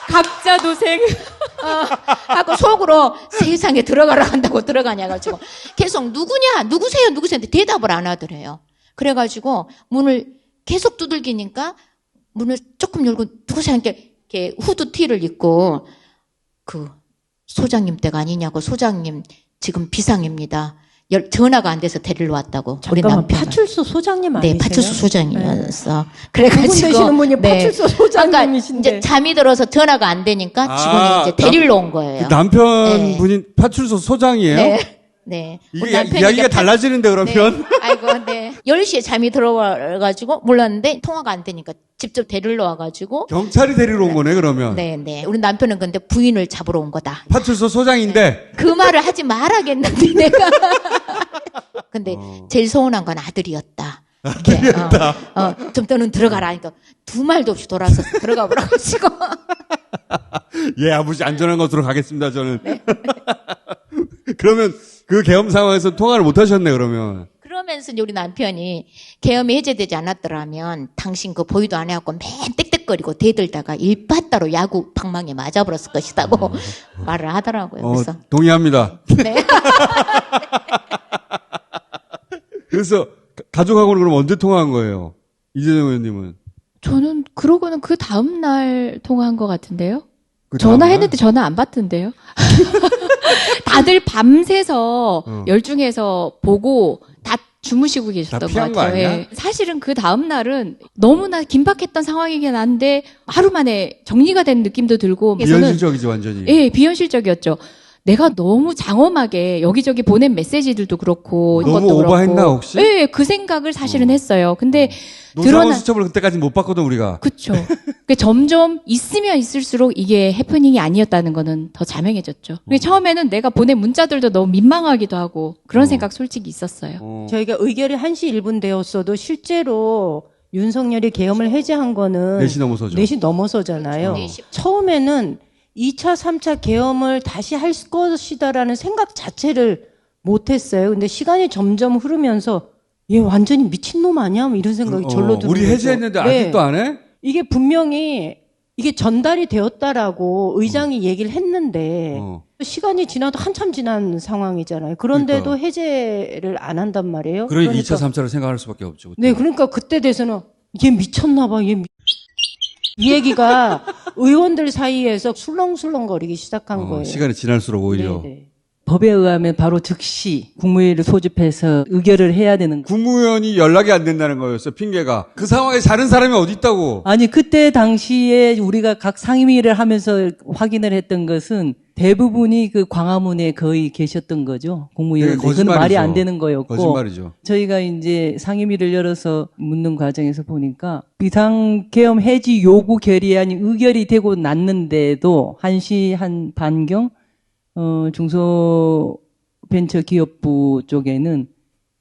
각자 도생. 하고 속으로 세상에 들어가라 한다고 들어가냐가지고 계속 누구세요 근데 대답을 안 하더래요. 그래가지고 문을 계속 두들기니까 문을 조금 열고 누구세요 이렇게 후드티를 입고 그 소장님 댁 아니냐고 소장님 지금 비상입니다. 전화가 안 돼서 데리러 왔다고. 잠깐만, 우리 남편. 파출소 소장님 아니세요? 네, 파출소 소장이었어. 네. 그래가지고 그분 되시는 분이 파출소 소장님이신데. 그러니까 이제 잠이 들어서 전화가 안 되니까 직원이 이제 데리러 온 거예요. 남편분이 파출소 소장이에요? 네. 이게 이야기가 달라지는데 그러면? 네. 아이고, 네. 10시에 잠이 들어와가지고 몰랐는데 통화가 안 되니까 직접 데리러 와가지고. 경찰이 데리러 온 거네, 그러면? 네. 우리 남편은 근데 부인을 잡으러 온 거다. 파출소 소장인데? 그 말을 하지 말아야겠는데, 내가. 근데 제일 서운한 건 아들이었다. 좀 너는 들어가라. 그러니까 두 말도 없이 돌아서 들어가 버려가지고. 예, 아버지 안전한 곳으로 가겠습니다, 저는. 네. 그러면 그 계엄 상황에서 통화를 못 하셨네, 그러면. 그러면서 우리 남편이 계엄이 해제되지 않았더라면 당신 그 보이도 안 해갖고 맨 땡땡거리고 대들다가 일바따로 야구 방망이에 맞아버렸을 것이다고 말을 하더라고요. 그래서 동의합니다. 네. 그래서 가족하고는 그럼 언제 통화한 거예요? 이재정 의원님은? 저는 그러고는 그 다음 날 통화한 것 같은데요. 전화했는데 전화 안 받던데요. 다들 밤새서 열중해서 보고 다 주무시고 계셨던 것 같아요. 예. 사실은 그 다음 날은 너무나 긴박했던 상황이긴 한데 하루 만에 정리가 된 느낌도 들고. 비현실적이죠, 완전히. 예, 비현실적이었죠. 내가 너무 장엄하게 여기저기 보낸 메시지들도 그렇고 너무 오버했나 혹시? 네, 그 생각을 사실은 했어요. 근데 노사원 수첩을 그때까지 못 봤거든 우리가. 그렇죠. 점점 있으면 있을수록 이게 해프닝이 아니었다는 거는 더 자명해졌죠. 처음에는 내가 보낸 문자들도 너무 민망하기도 하고 그런 생각 솔직히 있었어요. 저희가 의결이 1시 1분 되었어도 실제로 윤석열이 계엄을 해제한 거는 4시 넘어서죠. 4시 넘어서잖아요. 4시. 처음에는 2차, 3차 계엄을 다시 할 것이다라는 생각 자체를 못했어요. 근데 시간이 점점 흐르면서 얘 완전히 미친놈 아니야? 이런 생각이 절로 들어요. 우리 해제했는데 아직도 안 해? 이게 분명히 이게 전달이 되었다라고 의장이 얘기를 했는데 시간이 지나도 한참 지난 상황이잖아요. 그런데도 그러니까. 해제를 안 한단 말이에요. 그러니까 2차, 3차를 생각할 수밖에 없죠. 그때. 네, 그러니까 그때 돼서는 얘 미쳤나 봐. 이 얘기가 의원들 사이에서 술렁술렁거리기 시작한 거예요. 시간이 지날수록 오히려. 네네. 법에 의하면 바로 즉시 국무회의를 소집해서 의결을 해야 되는 거예요. 국무위원이 연락이 안 된다는 거였어요, 핑계가. 그 상황에 다른 사람이 어디 있다고. 아니, 그때 당시에 우리가 각 상임위를 하면서 확인을 했던 것은 대부분이 그 광화문에 거의 계셨던 거죠. 국무위원들. 그건 말이 안 되는 거였고. 거짓말이죠. 저희가 이제 상임위를 열어서 묻는 과정에서 보니까 비상계엄 해지 요구 결의안이 의결이 되고 났는데도 1시 한 반경 중소벤처기업부 쪽에는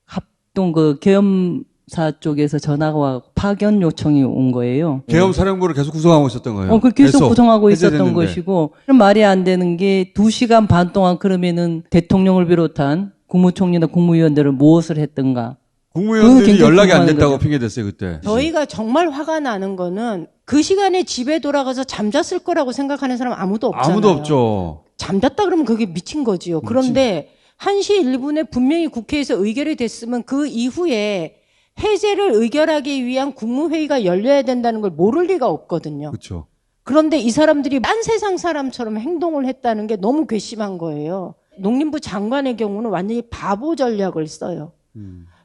합동 그 계엄사 쪽에서 전화가 와 파견 요청이 온 거예요. 계엄 사령부를 계속 구성하고 있었던 거예요. 그 계속 구성하고 있었던 것이고 말이 안 되는 게 2시간 반 동안 그러면은 대통령을 비롯한 국무총리나 국무위원들을 무엇을 했던가. 국무위원들이 연락이 안 됐다고 핑계댔어요 그때. 저희가 정말 화가 나는 거는 그 시간에 집에 돌아가서 잠잤을 거라고 생각하는 사람 아무도 없잖아요. 아무도 없죠. 잠잤다 그러면 그게 미친 거지요. 그런데 1시 1분에 분명히 국회에서 의결이 됐으면 그 이후에 해제를 의결하기 위한 국무회의가 열려야 된다는 걸 모를 리가 없거든요. 그렇죠. 그런데 이 사람들이 딴 세상 사람처럼 행동을 했다는 게 너무 괘씸한 거예요. 농림부 장관의 경우는 완전히 바보 전략을 써요.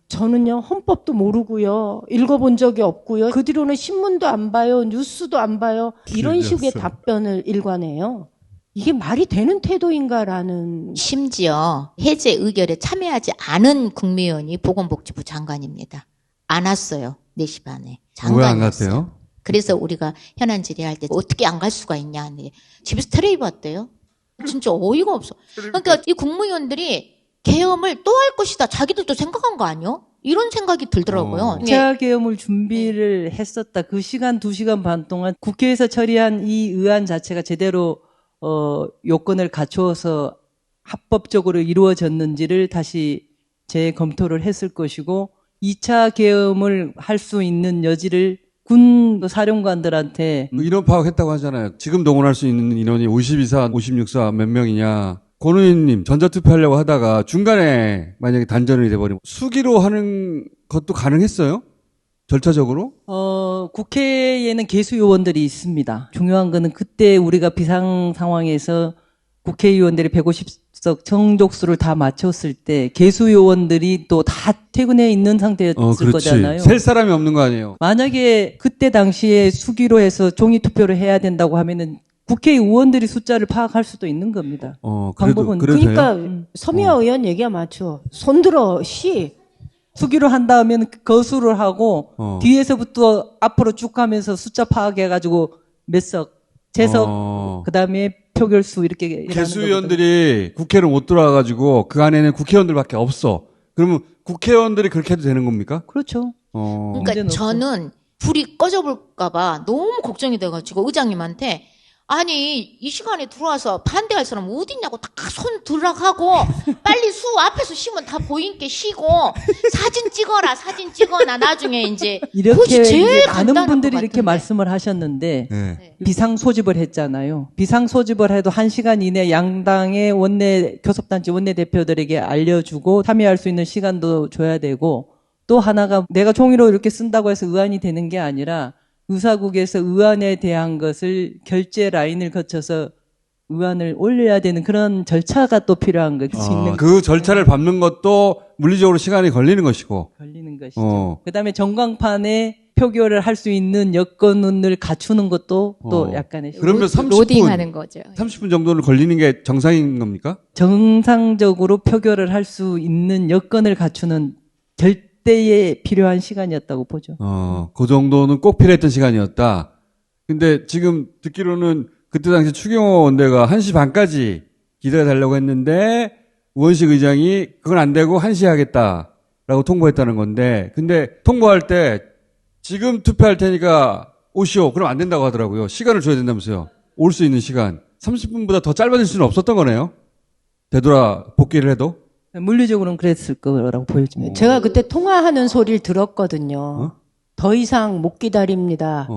저는요, 헌법도 모르고요, 읽어본 적이 없고요, 그 뒤로는 신문도 안 봐요, 뉴스도 안 봐요. 이런 식의 답변을 일관해요. 이게 말이 되는 태도인가라는. 심지어 해제 의결에 참여하지 않은 국무위원이 보건복지부 장관입니다. 안 왔어요. 4시 반에. 왜 안 갔대요? 그래서 우리가 현안 질의할 때 어떻게 안 갈 수가 있냐 하는데 집에서 텔레비전 봤대요. 진짜 어이가 없어. 그러니까 이 국무위원들이 계엄을 또 할 것이다. 자기들도 생각한 거 아니요? 이런 생각이 들더라고요. 2차 계엄을 준비를 했었다. 그 시간 2시간 반 동안 국회에서 처리한 이 의안 자체가 제대로 요건을 갖추어서 합법적으로 이루어졌는지를 다시 재검토를 했을 것이고 2차 계엄을 할 수 있는 여지를 군 사령관들한테 인원 파악했다고 하잖아요. 지금 동원할 수 있는 인원이 52사, 56사 몇 명이냐. 권의원님 전자투표하려고 하다가 중간에 만약에 단전이 돼버리면 수기로 하는 것도 가능했어요? 절차적으로? 국회에는 개수요원들이 있습니다. 중요한 거는 그때 우리가 비상 상황에서 국회의원들이 150석 정족수를 다 맞췄을 때 개수요원들이 또 다 퇴근해 있는 상태였을 거잖아요. 셀 사람이 없는 거 아니에요? 만약에 그때 당시에 수기로 해서 종이 투표를 해야 된다고 하면은 국회의원들이 숫자를 파악할 수도 있는 겁니다. 방법은. 그러니까 서미화 의원 얘기가 맞죠. 손들어 수기로 한다 하면 거수를 하고 뒤에서부터 앞으로 쭉 가면서 숫자 파악해가지고 몇 석, 재석, 그다음에 표결수 이렇게. 개수위원들이 국회를 못 들어와가지고 그 안에는 국회의원들밖에 없어. 그러면 국회의원들이 그렇게 해도 되는 겁니까? 그렇죠. 그러니까 저는 불이 꺼져볼까봐 너무 걱정이 돼가지고 의장님한테 아니 이 시간에 들어와서 반대할 사람 어디 있냐고 다 손 들어가고 빨리 수 앞에서 쉬면 다 보이게 쉬고 사진 찍어라 나중에 이제 이렇게 제일 많은 분들이 이렇게 말씀을 하셨는데 비상 소집을 했잖아요. 비상 소집을 해도 1시간 이내 양당의 교섭단체 원내대표들에게 알려주고 참여할 수 있는 시간도 줘야 되고 또 하나가 내가 종이로 이렇게 쓴다고 해서 의안이 되는 게 아니라 의사국에서 의안에 대한 것을 결제 라인을 거쳐서 의안을 올려야 되는 그런 절차가 또 필요한 것이 있는 그 절차를 밟는 것도 물리적으로 시간이 걸리는 것이고. 걸리는 것이죠. 그다음에 전광판에 표결을 할 수 있는 여건을 갖추는 것도 또 약간의 그러면 30분, 로딩하는 거죠. 30분 정도는 걸리는 게 정상인 겁니까? 정상적으로 표결을 할 수 있는 여건을 갖추는 때에 필요한 시간이었다고 보죠. 그 정도는 꼭 필요했던 시간이었다. 근데 지금 듣기로는 그때 당시 추경호 원내가 1시 반까지 기다려달라고 했는데 우원식 의장이 그건 안 되고 1시에 하겠다라고 통보했다는 건데 근데 통보할 때 지금 투표할 테니까 오시오. 그럼 안 된다고 하더라고요. 시간을 줘야 된다면서요. 올 수 있는 시간. 30분보다 더 짧아질 수는 없었던 거네요. 되돌아 복귀를 해도. 물리적으로는 그랬을 거라고 보여집니다. 제가 그때 통화하는 소리를 들었거든요. 더 이상 못 기다립니다.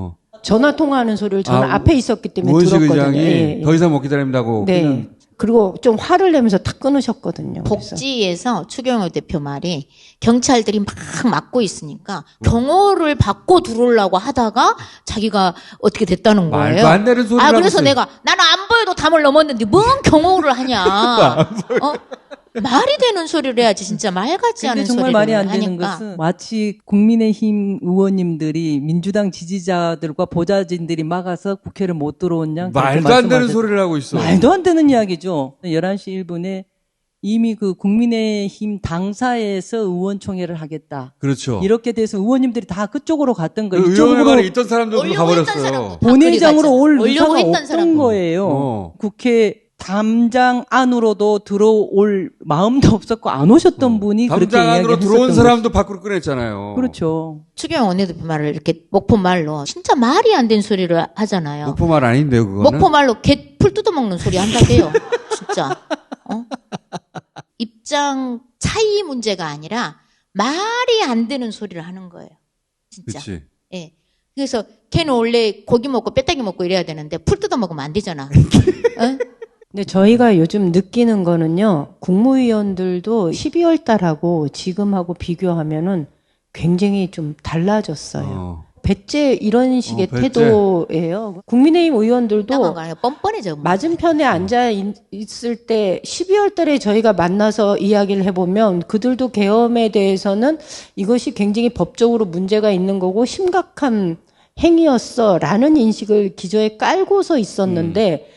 전화 통화하는 소리를 저는 앞에 있었기 때문에 들었거든요. 우원식 의장이 더 이상 못 기다린다고. 네. 그리고 좀 화를 내면서 탁 끊으셨거든요. 복지에서 추경호 대표 말이 경찰들이 막 막고 있으니까 경호를 받고 들어오려고 하다가 자기가 어떻게 됐다는 거예요. 말도 안 되는 소리를 그래서 하고 내가 나는 안 보여도 담을 넘었는데 뭔 경호를 하냐. 말이 되는 소리를 해야지 진짜 말 같지 않은 정말 소리를 말이 안 되는 하니까. 것은 마치 국민의힘 의원님들이 민주당 지지자들과 보좌진들이 막아서 국회를 못 들어온 양 말도 안 되는 소리를 하고 있어. 말도 안 되는 이야기죠. 11시 1분에 이미 그 국민의힘 당사에서 의원총회를 하겠다. 그렇죠. 이렇게 돼서 의원님들이 다 그쪽으로 갔던 거예요. 의원회관에 있던 사람들도 가버렸어요. 본회의장으로 올 올려고 의사가 했던 없던 거예요. 국회 담장 안으로도 들어올 마음도 없었고 안 오셨던 분이 그렇게 담장 안으로 이야기했었던 들어온 사람도 밖으로 꺼냈잖아요. 그렇죠. 추경호 원내대표 말을 이렇게 목포말로 진짜 말이 안 되는 소리를 하잖아요. 목포말 아닌데요, 그거는? 목포말로 개 풀 뜯어먹는 소리 한다대요. 진짜. 입장 차이 문제가 아니라 말이 안 되는 소리를 하는 거예요. 진짜. 그치. 예. 그래서 걔는 원래 고기 먹고 뼈다귀 먹고 이래야 되는데 풀 뜯어먹으면 안 되잖아. 근데 저희가 요즘 느끼는 거는요, 국무위원들도 12월 달하고 지금하고 비교하면은 굉장히 좀 달라졌어요. 배째 이런 식의 배째. 태도예요. 국민의힘 의원들도 뻔뻔해져. 맞은편에 앉아 있을 때 12월 달에 저희가 만나서 이야기를 해보면 그들도 계엄에 대해서는 이것이 굉장히 법적으로 문제가 있는 거고 심각한 행위였어라는 인식을 기저에 깔고서 있었는데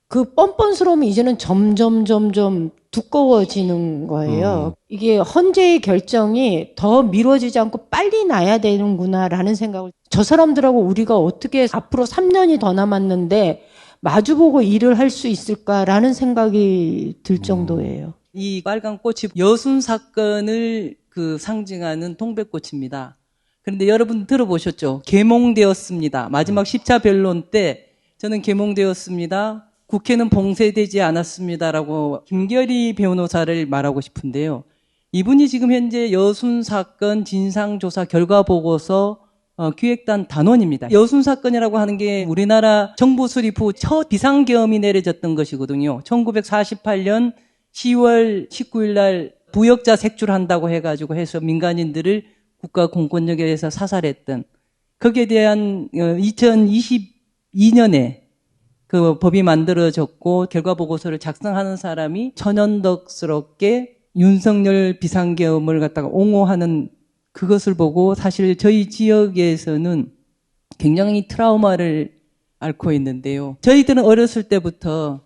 그 뻔뻔스러움이 이제는 점점 두꺼워지는 거예요. 이게 헌재의 결정이 더 미뤄지지 않고 빨리 나야 되는구나라는 생각을, 저 사람들하고 우리가 어떻게 앞으로 3년이 더 남았는데 마주보고 일을 할 수 있을까라는 생각이 들 정도예요. 이 빨간 꽃이 여순 사건을 그 상징하는 통배꽃입니다. 그런데 여러분 들어보셨죠? 계몽되었습니다. 마지막 10차 변론 때 저는 계몽되었습니다. 국회는 봉쇄되지 않았습니다라고 김결희 변호사를 말하고 싶은데요. 이분이 지금 현재 여순 사건 진상조사 결과 보고서 기획단 단원입니다. 여순 사건이라고 하는 게 우리나라 정부 수립 후 첫 비상계엄이 내려졌던 것이거든요. 1948년 10월 19일 날 부역자 색출한다고 해가지고 해서 민간인들을 국가 공권력에 의해서 사살했던, 거기에 대한 2022년에 그 법이 만들어졌고 결과 보고서를 작성하는 사람이 천연덕스럽게 윤석열 비상계엄을 갖다가 옹호하는 그것을 보고 사실 저희 지역에서는 굉장히 트라우마를 앓고 있는데요. 저희들은 어렸을 때부터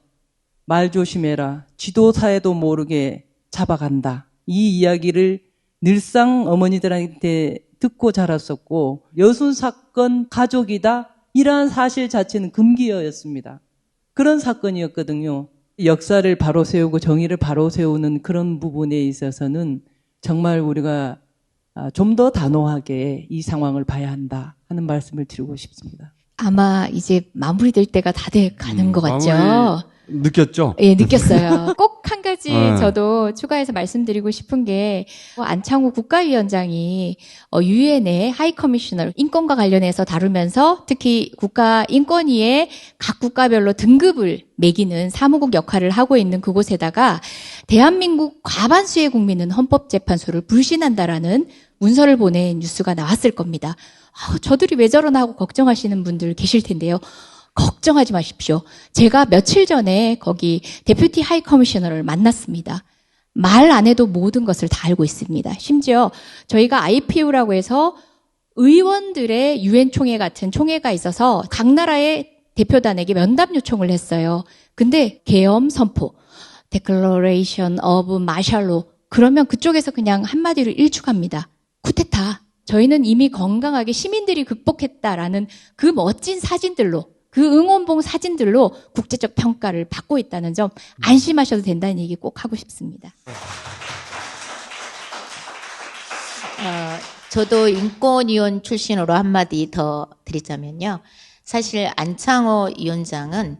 말 조심해라, 지도사에도 모르게 잡아간다, 이 이야기를 늘상 어머니들한테 듣고 자랐었고, 여순 사건 가족이다 이러한 사실 자체는 금기어였습니다. 그런 사건이었거든요. 역사를 바로 세우고 정의를 바로 세우는 그런 부분에 있어서는 정말 우리가 좀 더 단호하게 이 상황을 봐야 한다 하는 말씀을 드리고 싶습니다. 아마 이제 마무리될 때가 다 돼 가는 것 같죠? 느꼈죠? 예, 느꼈어요. 꼭 한 가지 네. 저도 추가해서 말씀드리고 싶은 게, 안창호 국가위원장이 유엔의 하이커미셔너 인권과 관련해서 다루면서 특히 국가인권위에 각 국가별로 등급을 매기는 사무국 역할을 하고 있는 그곳에다가 대한민국 과반수의 국민은 헌법재판소를 불신한다라는 문서를 보낸 뉴스가 나왔을 겁니다. 저들이 왜 저러나 하고 걱정하시는 분들 계실 텐데요. 걱정하지 마십시오. 제가 며칠 전에 거기 데퓨티 하이 커미셔너를 만났습니다. 말 안 해도 모든 것을 다 알고 있습니다. 심지어 저희가 IPU라고 해서 의원들의 유엔 총회 같은 총회가 있어서 각 나라의 대표단에게 면담 요청을 했어요. 근데 계엄 선포, Declaration of Martial Law, 그러면 그쪽에서 그냥 한마디로 일축합니다. 쿠데타. 저희는 이미 건강하게 시민들이 극복했다라는 그 멋진 사진들로, 그 응원봉 사진들로 국제적 평가를 받고 있다는 점 안심하셔도 된다는 얘기 꼭 하고 싶습니다. 저도 인권위원 출신으로 한마디 더 드리자면요. 사실 안창호 위원장은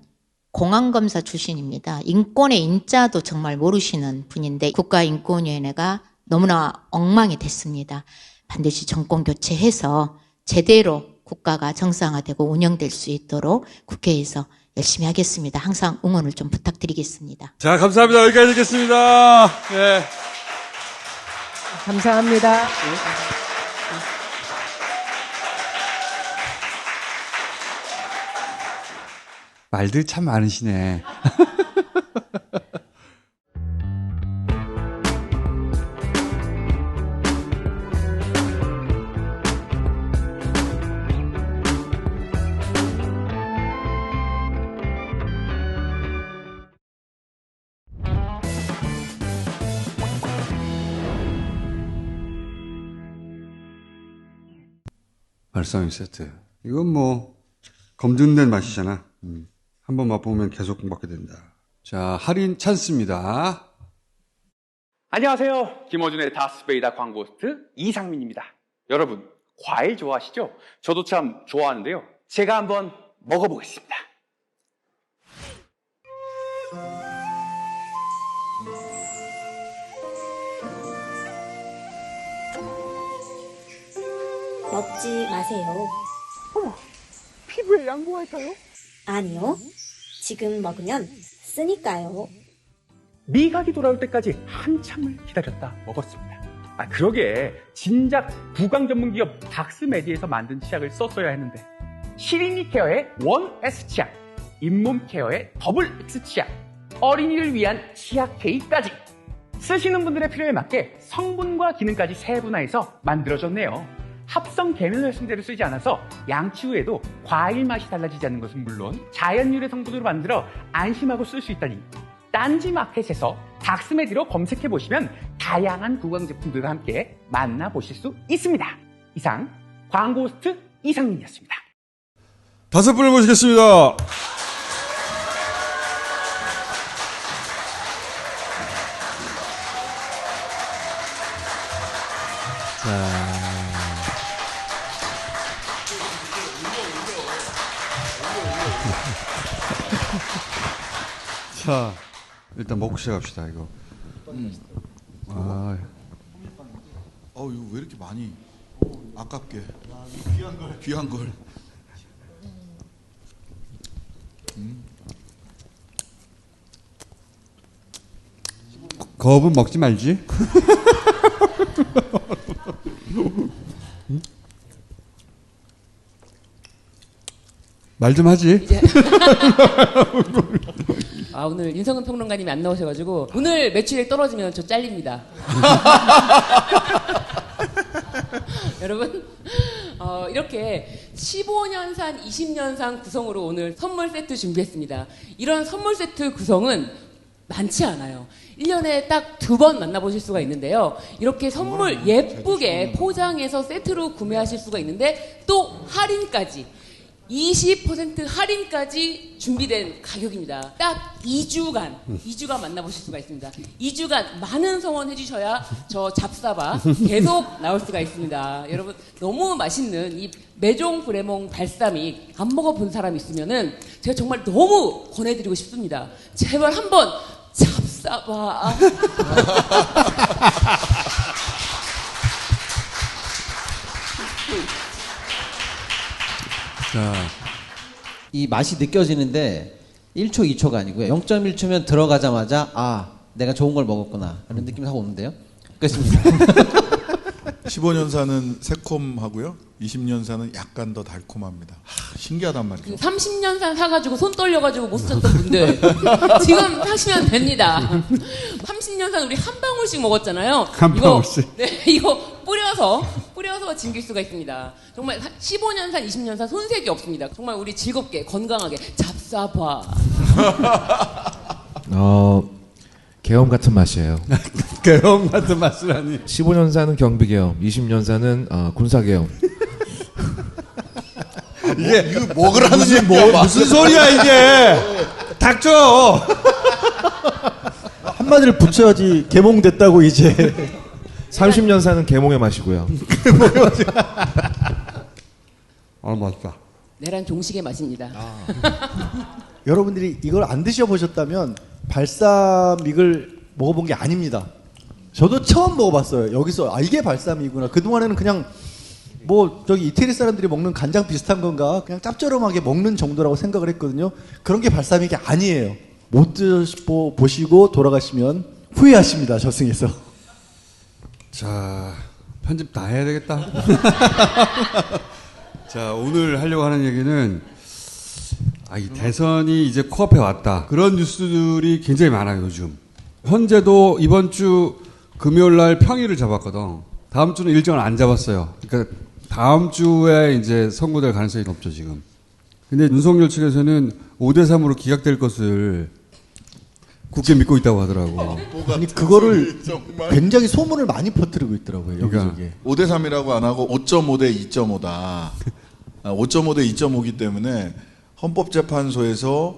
공안검사 출신입니다. 인권의 인자도 정말 모르시는 분인데 국가인권위원회가 너무나 엉망이 됐습니다. 반드시 정권 교체해서 제대로 국가가 정상화되고 운영될 수 있도록 국회에서 열심히 하겠습니다. 항상 응원을 좀 부탁드리겠습니다. 자, 감사합니다. 여기까지 듣겠습니다. 예. 감사합니다. 말들 참 많으시네. 발사믹 세트. 이건 뭐 검증된 맛이잖아. 한번 맛보면 계속 먹게 된다. 자, 할인 찬스입니다. 안녕하세요. 김어준의 다스베이다 광고 호스트 이상민입니다. 여러분, 과일 좋아하시죠? 저도 참 좋아하는데요. 제가 한번 먹어보겠습니다. 먹지 마세요. 어머, 피부에 양보할까요? 아니요. 지금 먹으면 쓰니까요. 미각이 돌아올 때까지 한참을 기다렸다 먹었습니다. 아, 그러게. 진작 구강 전문 기업 닥스메디에서 만든 치약을 썼어야 했는데. 시린이 케어의 1S 치약, 잇몸 케어의 더블 X 치약, 어린이를 위한 치약 K까지. 쓰시는 분들의 필요에 맞게 성분과 기능까지 세분화해서 만들어졌네요. 합성 계면활성제를 쓰지 않아서 양치 후에도 과일 맛이 달라지지 않는 것은 물론 자연 유래 성분으로 만들어 안심하고 쓸 수 있다니. 딴지 마켓에서 닥스메디로 검색해 보시면 다양한 구강 제품들과 함께 만나보실 수 있습니다. 이상 광고 호스트 이상민이었습니다. 5분을 모시겠습니다. 자, 일단 먹고 시작합시다, 이거. 아, 이거 왜 이렇게 많이 아깝게 귀한 걸. 겁은 먹지 말지. 말 좀 하지. 아, 오늘 윤성근 평론가님이 안 나오셔가지고 오늘 매출액 떨어지면 저 잘립니다. 여러분, 이렇게 15년산, 20년산 구성으로 오늘 선물 세트 준비했습니다. 이런 선물 세트 구성은 많지 않아요. 1년에 딱 2번 만나보실 수가 있는데요. 이렇게 선물 예쁘게 포장해서 세트로 구매하실 수가 있는데 또 할인까지 20% 할인까지 준비된 가격입니다. 딱 2주간 만나보실 수가 있습니다. 2주간 많은 성원 해주셔야 저 잡사바 계속 나올 수가 있습니다. 여러분, 너무 맛있는 이 메종 브레몽 발사믹 안 먹어본 사람 있으면은 제가 정말 너무 권해드리고 싶습니다. 제발 한번 잡사바. 자, 이 맛이 느껴지는데 1초, 2초가 아니고요. 0.1초면 들어가자마자 내가 좋은 걸 먹었구나 이런 느낌이 하고 오는데요. 끝입니다. 15년산은 새콤하고요. 20년산은 약간 더 달콤합니다. 신기하단 말이죠. 30년산 사가지고 손 떨려가지고 못 썼던 분들 지금 사시면 됩니다. 30년산 우리 한 방울씩 먹었잖아요. 한 방울씩. 이거 뿌려서 즐길 수가 있습니다. 정말 15년산, 20년산 손색이 없습니다. 정말 우리 즐겁게 건강하게 잡사봐. 계엄 같은 맛이에요. 계엄 같은 맛이라니. 15년산은 경비계엄, 20년산은 군사계엄. 이게 이거 먹으라는 얘기야. 무슨 소리야 이게? 닥쳐. 한마디를 붙여야지 개몽됐다고 이제. 30년산은 계몽의 맛이고요. 맛있다. 내란 종식의 맛입니다. 여러분들이 이걸 안 드셔보셨다면 발사믹을 먹어본 게 아닙니다. 저도 처음 먹어봤어요. 여기서 이게 발사믹이구나. 그동안에는 그냥 저기 이태리 사람들이 먹는 간장 비슷한 건가 그냥 짭조름하게 먹는 정도라고 생각을 했거든요. 그런 게 발사믹이 아니에요. 못 드셔보시고 돌아가시면 후회하십니다. 저승에서. 자, 편집 다 해야 되겠다. 자, 오늘 하려고 하는 얘기는 이 대선이 이제 코앞에 왔다. 그런 뉴스들이 굉장히 많아요, 요즘. 현재도 이번 주 금요일 날 평일을 잡았거든. 다음 주는 일정을 안 잡았어요. 그러니까 다음 주에 이제 선고될 가능성이 높죠, 지금. 근데 윤석열 측에서는 5대3으로 기각될 것을 굳게 믿고 있다고 하더라고. 아니, 그거를 굉장히 소문을 많이 퍼뜨리고 있더라고요, 여기저기. 5대3이라고 안 하고 5.5대 2.5다. 5.5대 2.5이기 때문에 헌법재판소에서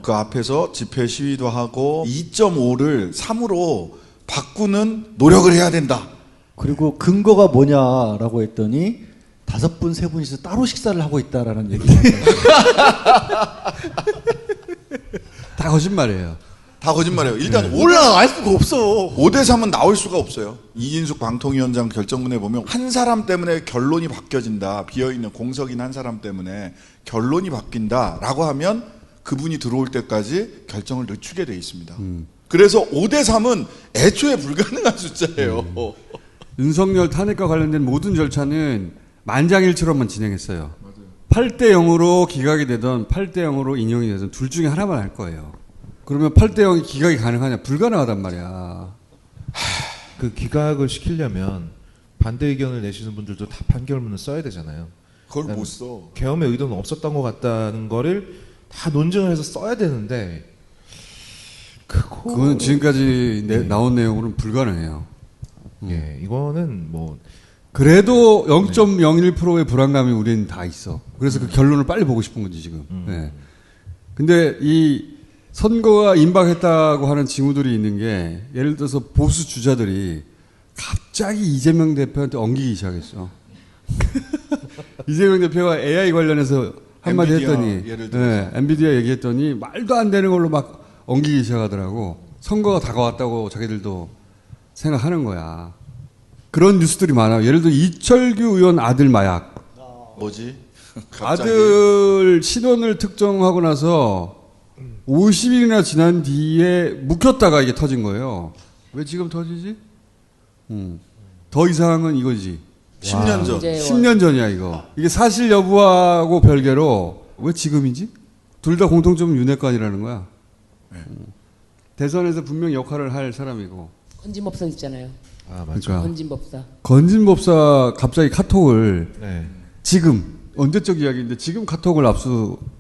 그 앞에서 집회 시위도 하고 2.5를 3으로 바꾸는 노력을 해야 된다. 그리고 근거가 뭐냐라고 했더니 5분, 3분이서 따로 식사를 하고 있다라는 얘기예요. 다 거짓말이에요. 다 거짓말이에요. 일단 올라갈 수가 없어. 5대3은 나올 수가 없어요. 이진숙 방통위원장 결정문에 보면 한 사람 때문에 결론이 바뀌어진다. 비어있는 공석인 한 사람 때문에 결론이 바뀐다라고 하면 그분이 들어올 때까지 결정을 늦추게 돼 있습니다. 그래서 5대3은 애초에 불가능한 숫자예요. 윤석열 탄핵과 관련된 모든 절차는 만장일치로만 진행했어요. 8대 0으로 기각이 되던 8대 0으로 인용이 되던 둘 중에 하나만 할 거예요. 그러면 8대 0이 기각이 가능하냐? 불가능하단 말이야. 그 기각을 시키려면 반대 의견을 내시는 분들도 다 판결문을 써야 되잖아요. 그걸 못 써. 계엄의 의도는 없었던 것 같다는 거를 다 논증을 해서 써야 되는데 그건 지금까지 나온 내용으로는 불가능해요. 예, 이거는 뭐 그래도 0.01%의 불안감이 우리는 다 있어. 그래서 그 결론을 빨리 보고 싶은 거지 지금. 네. 근데 이 선거가 임박했다고 하는 징후들이 있는 게 예를 들어서 보수 주자들이 갑자기 이재명 대표한테 엉기기 시작했어. 이재명 대표가 AI 관련해서 한마디 했더니, 엔비디아 얘기했더니 말도 안 되는 걸로 막 엉기기 시작하더라고. 선거가 다가왔다고 자기들도 생각하는 거야. 그런 뉴스들이 많아요. 예를 들어 이철규 의원 아들 마약. 뭐지? 아들 신원을 특정하고 나서 50일이나 지난 뒤에 묵혔다가 이게 터진 거예요. 왜 지금 터지지? 더 이상은 이거지. 10년 전. 10년 전이야 이거. 이게 사실 여부하고 별개로 왜 지금이지? 둘 다 공통점은 윤핵관이라는 거야. 대선에서 분명 역할을 할 사람이고. 건진법사 있잖아요. 아, 맞아. 그러니까 건진법사. 건진법사 갑자기 카톡을 네. 지금 언제적 이야기인데 지금 카톡을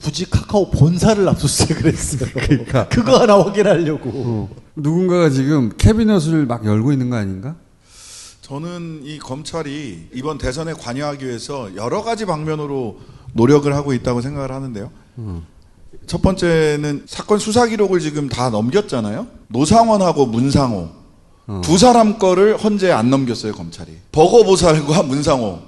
굳이 카카오 본사를 압수수색을 했어요. 그러니까 그거 하나 확인하려고. 누군가가 지금 캐비넷을 막 열고 있는 거 아닌가? 저는 이 검찰이 이번 대선에 관여하기 위해서 여러 가지 방면으로 노력을 하고 있다고 생각을 하는데요. 첫 번째는 사건 수사 기록을 지금 다 넘겼잖아요. 노상원하고 문상호 두 사람 거를 헌재에 안 넘겼어요, 검찰이. 버거보살과 문상호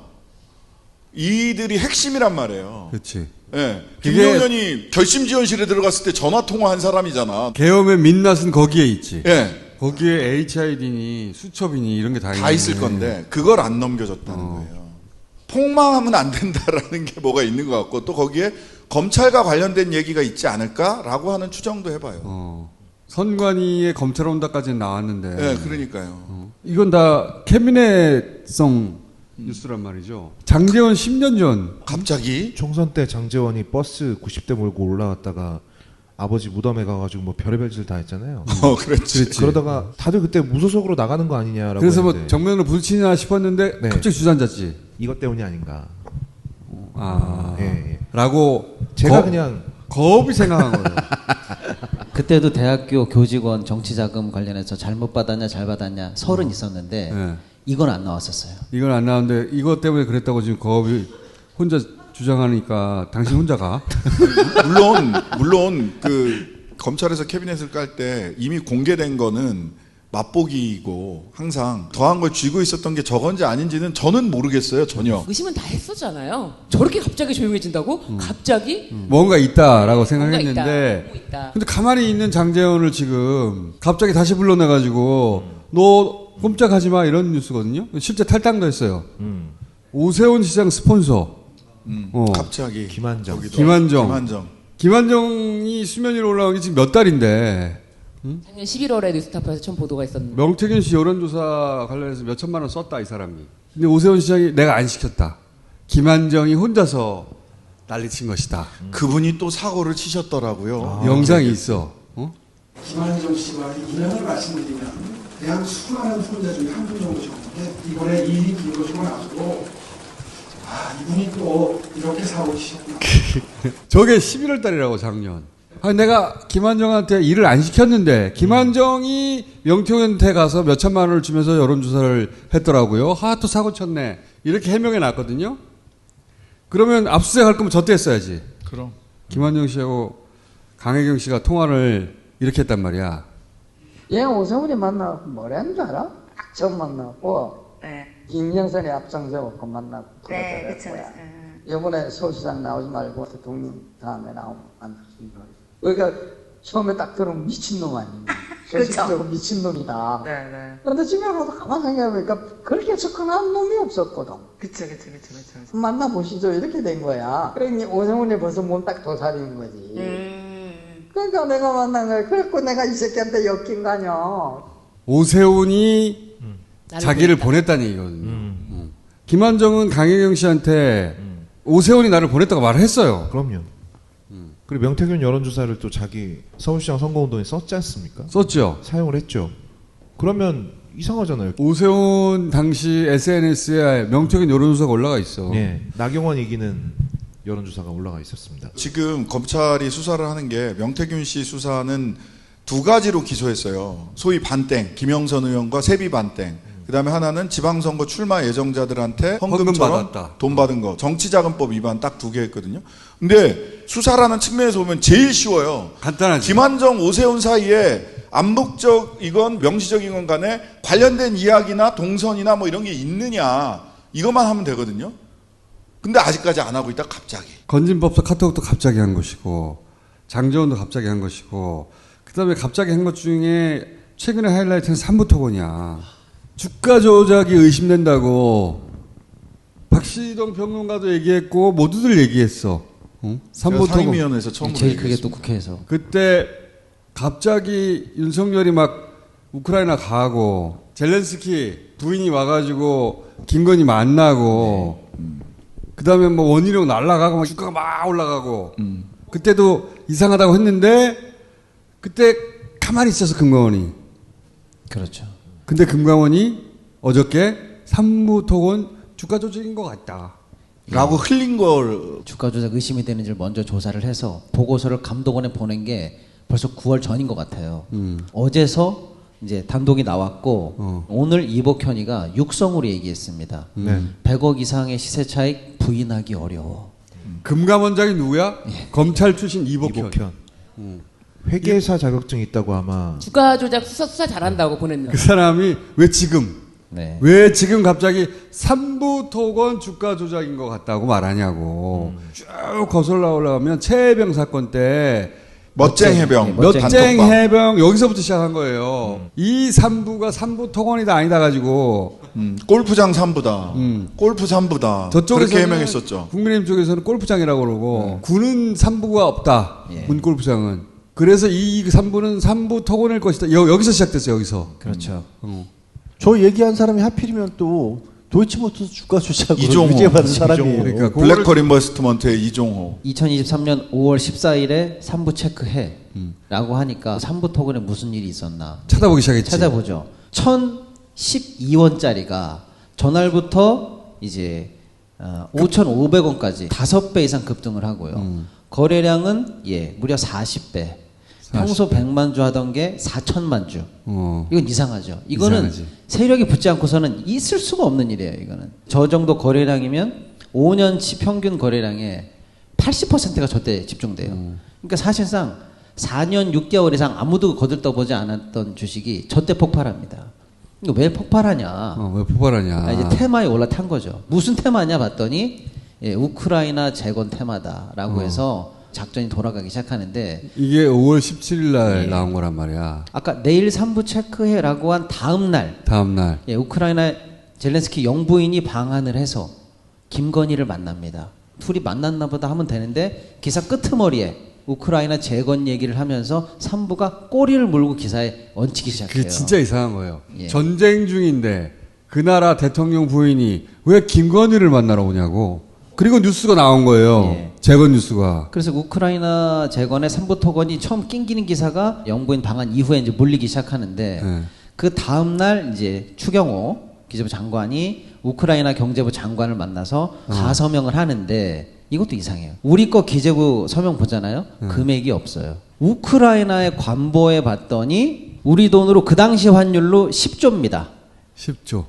이들이 핵심이란 말이에요. 그렇지. 예. 김용현이 결심지원실에 들어갔을 때 전화 통화한 사람이잖아. 계엄의 민낯은 거기에 있지. 예. 거기에 HID니 수첩이니 이런 게 다 있을 건데 그걸 안 넘겨줬다는 거예요. 폭망하면 안 된다라는 게 뭐가 있는 것 같고 또 거기에 검찰과 관련된 얘기가 있지 않을까라고 하는 추정도 해봐요. 선관위에 검찰 온다까지는 나왔는데. 네, 그러니까요. 이건 다 캐비넷성 뉴스란 말이죠. 장제원 10년 전. 갑자기? 총선 때 장제원이 버스 90대 몰고 올라갔다가 아버지 무덤에 가가지고 뭐 별의별 짓을 다 했잖아요. 그렇지. 그러다가 다들 그때 무소속으로 나가는 거 아니냐라고. 그래서 뭐 했는데. 정면으로 부딪히나 싶었는데 갑자기 주저앉았지. 이것 때문이 아닌가. 예. 라고 제가 그냥 겁이 생각한 거예요. 그때도 대학교 교직원 정치자금 관련해서 잘못 받았냐 잘 받았냐 설은 있었는데 이건 안 나왔었어요. 이건 안 나왔는데 이것 때문에 그랬다고 지금 겁이 혼자 주장하니까 당신 혼자 가. 물론 그 검찰에서 캐비넷을 깔 때 이미 공개된 거는 맛보기이고 항상 더한 걸 쥐고 있었던 게 저건지 아닌지는 저는 모르겠어요, 전혀. 의심은 다 했었잖아요. 저렇게 갑자기 조용해진다고? 갑자기? 뭔가 있다라고 뭔가 생각했는데 있다. 근데 가만히 있는 장제원을 지금 갑자기 다시 불러내가지고 너 꼼짝하지 마 이런 뉴스거든요. 실제 탈당도 했어요. 오세훈 시장 스폰서. 갑자기 김한정. 김한정이 수면 위로 올라온 게 지금 몇 달인데. 작년 11월에 뉴스타파에서 처음 보도가 있었는데. 명태균 씨 여론조사 관련해서 몇 천만 원 썼다 이 사람이. 근데 오세훈 시장이 내가 안 시켰다. 김한정이 혼자서 난리친 것이다. 그분이 또 사고를 치셨더라고요. 영상이 있어. 김한정 씨가 인연을 말씀드리면 대한 수많은 혼자 중에 한 분 정도셨는데 이번에 일이 불거지고 나서도 이분이 또 이렇게 사고 치셨구나. 저게 11월 달이라고 작년. 내가 김한정한테 일을 안 시켰는데 김한정이 명태균한테 가서 몇 천만 원을 주면서 여론조사를 했더라고요. 또 사고 쳤네. 이렇게 해명해 놨거든요. 그러면 압수수색 할 거면 저때 했어야지. 그럼. 김한정 씨하고 강혜경 씨가 통화를 이렇게 했단 말이야. 얘 오세훈이 만나고 뭐라는 줄 알아? 딱 처음 만나고 김영선이 앞장서고 만나고 네, 그쵸. 이번에 서울시장 나오지 말고 대통령 다음에 나오면 안 되는 거예요. 그러니까 처음에 딱 들으면 미친놈 아니에요. 솔직히로 미친놈이다. 그런데 지금 와서 가만 생각해보니까 그렇게 접근한 놈이 없었거든. 그쵸. 만나보시죠. 이렇게 된 거야. 그러니 오세훈이 벌써 몸 딱 도살인 거지. 그러니까 내가 만난 거야. 그래갖고 내가 이 새끼한테 엮인 거 아니야. 오세훈이 자기를 보냈다는 얘기거든요. 김한정은 강혜경 씨한테 오세훈이 나를 보냈다고 말을 했어요. 그럼요. 그리고 명태균 여론조사를 또 자기 서울시장 선거운동에 썼지 않습니까? 썼죠. 사용을 했죠. 그러면 이상하잖아요. 오세훈 당시 SNS에 명태균 여론조사가 올라가 있어. 예, 나경원 이기는 여론조사가 올라가 있었습니다. 지금 검찰이 수사를 하는 게 명태균 씨 수사는 두 가지로 기소했어요. 소위 반땡, 김영선 의원과 세비 반땡. 그다음에 하나는 지방선거 출마 예정자들한테 헌금처럼 돈 받은 거. 정치자금법 위반 딱 두 개 했거든요. 근데 수사라는 측면에서 보면 제일 쉬워요. 간단하지. 김한정, 오세훈 사이에 암묵적이건 명시적이건 간에 관련된 이야기나 동선이나 뭐 이런 게 있느냐 이것만 하면 되거든요. 근데 아직까지 안 하고 있다 갑자기. 건진법사 카톡도 갑자기 한 것이고 장재원도 갑자기 한 것이고 그다음에 갑자기 한 것 중에 최근에 하이라이트는 삼부토건이야. 주가 조작이 의심된다고 박시동 평론가도 얘기했고 모두들 얘기했어. 삼부토건. 상임위원회에서 처음으로 제일 크게 또 국회에서. 그때 갑자기 윤석열이 막 우크라이나 가고 젤렌스키 부인이 와가지고 김건희 만나고 그다음에 뭐 원희룡 날라가고 막 주가가 막 올라가고 그때도 이상하다고 했는데 그때 가만히 있어서 금감원이. 그렇죠. 근데 금감원이 어저께 삼부토건 주가 조작인 것 같다. 라고 흘린 걸. 주가 조작 의심이 되는지를 먼저 조사를 해서 보고서를 감독원에 보낸 게 벌써 9월 전인 것 같아요. 어제서 이제 단독이 나왔고 오늘 이복현이가 육성으로 얘기했습니다. 100억 이상의 시세 차익 부인하기 어려워. 금감원장이 누구야? 검찰 출신 이복현. 회계사 자격증이 있다고 아마. 주가 조작 수사 잘한다고 보냈는데. 그 사람이 왜 지금? 왜 지금 갑자기 삼부토건 주가 조작인 것 같다고 말하냐고. 쭉 거슬러 올라가면 최해병 사건 때 멋쟁 해병, 멋쟁 해병 여기서부터 시작한 거예요. 이 삼부가 삼부토건이다 아니다 가지고 골프장 삼부다. 골프 삼부다. 저쪽에서는 그렇게 해명했었죠. 국민의힘 쪽에서는 골프장이라고 그러고 군은 삼부가 없다. 군 골프장은. 그래서 이 삼부는 삼부토건일 것이다. 여기서 시작됐어요. 여기서. 그렇죠. 저 얘기한 사람이 하필이면 또 도이치모터스 주가 조작으로 이종호. 유죄받은 사람이에요. 그러니까 블랙컬 인버스트먼트의 이종호. 2023년 5월 14일에 3부 체크해 라고 하니까 3부 토건에 무슨 일이 있었나 찾아보기 시작했지. 찾아보죠. 1012원짜리가 전날부터 이제 5,500원까지 5배 이상 급등을 하고요. 거래량은 무려 40배. 평소 100만 주 하던 게 4천만 주. 이건 이상하죠. 이거는 이상하지. 세력이 붙지 않고서는 있을 수가 없는 일이에요. 이거는 저 정도 거래량이면 5년치 평균 거래량의 80%가 저때 집중돼요. 그러니까 사실상 4년 6개월 이상 아무도 거들떠보지 않았던 주식이 저때 폭발합니다. 이거 왜 폭발하냐? 왜 폭발하냐? 이제 테마에 올라탄 거죠. 무슨 테마냐 봤더니 우크라이나 재건 테마다라고 해서 작전이 돌아가기 시작하는데 이게 5월 17일 날 나온 거란 말이야. 아까 내일 3부 체크해라고 한 다음 날 우크라이나 젤렌스키 영부인이 방한을 해서 김건희를 만납니다. 둘이 만났나 보다 하면 되는데 기사 끄트머리에 우크라이나 재건 얘기를 하면서 3부가 꼬리를 물고 기사에 얹히기 시작해요. 그게 진짜 이상한 거예요. 전쟁 중인데 그 나라 대통령 부인이 왜 김건희를 만나러 오냐고. 그리고 뉴스가 나온 거예요. 재건 뉴스가. 그래서 우크라이나 재건의 3부 토건이 처음 낑기는 기사가 영부인 방한 이후에 이제 몰리기 시작하는데 그 다음 날 이제 추경호 기재부 장관이 우크라이나 경제부 장관을 만나서 가서명을 하는데 이것도 이상해요. 우리 거 기재부 서명 보잖아요. 금액이 없어요. 우크라이나의 관보에 봤더니 우리 돈으로 그 당시 환율로 10조입니다. 10조.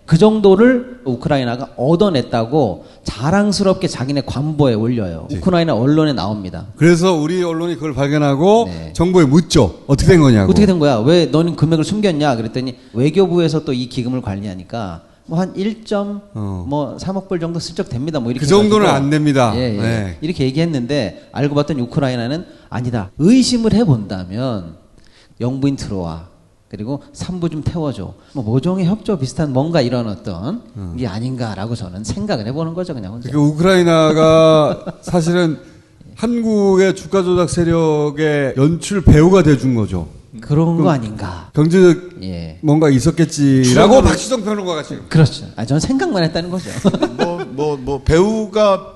그 정도를 우크라이나가 얻어냈다고 자랑스럽게 자기네 관보에 올려요. 우크라이나 언론에 나옵니다. 그래서 우리 언론이 그걸 발견하고 정부에 묻죠. 어떻게 된 거냐고. 어떻게 된 거야? 왜 너는 금액을 숨겼냐? 그랬더니 외교부에서 또 이 기금을 관리하니까 뭐 한 3억 불 정도 슬쩍 됩니다. 뭐 이렇게 그 정도는 안 됩니다. 이렇게 얘기했는데 알고 봤더니 우크라이나는 아니다. 의심을 해본다면 영부인 들어와. 그리고 3부 좀 태워줘. 뭐 모종의 협조 비슷한 뭔가 이런 어떤 게 아닌가라고 저는 생각을 해보는 거죠. 그냥 혼자. 그러니까 우크라이나가 사실은 한국의 주가 조작 세력의 연출 배우가 돼준 거죠. 그런 거 아닌가. 경제적 예. 뭔가 있었겠지라고 박시성 평론가가 지금. 그렇죠. 저는 생각만 했다는 거죠. 뭐 배우가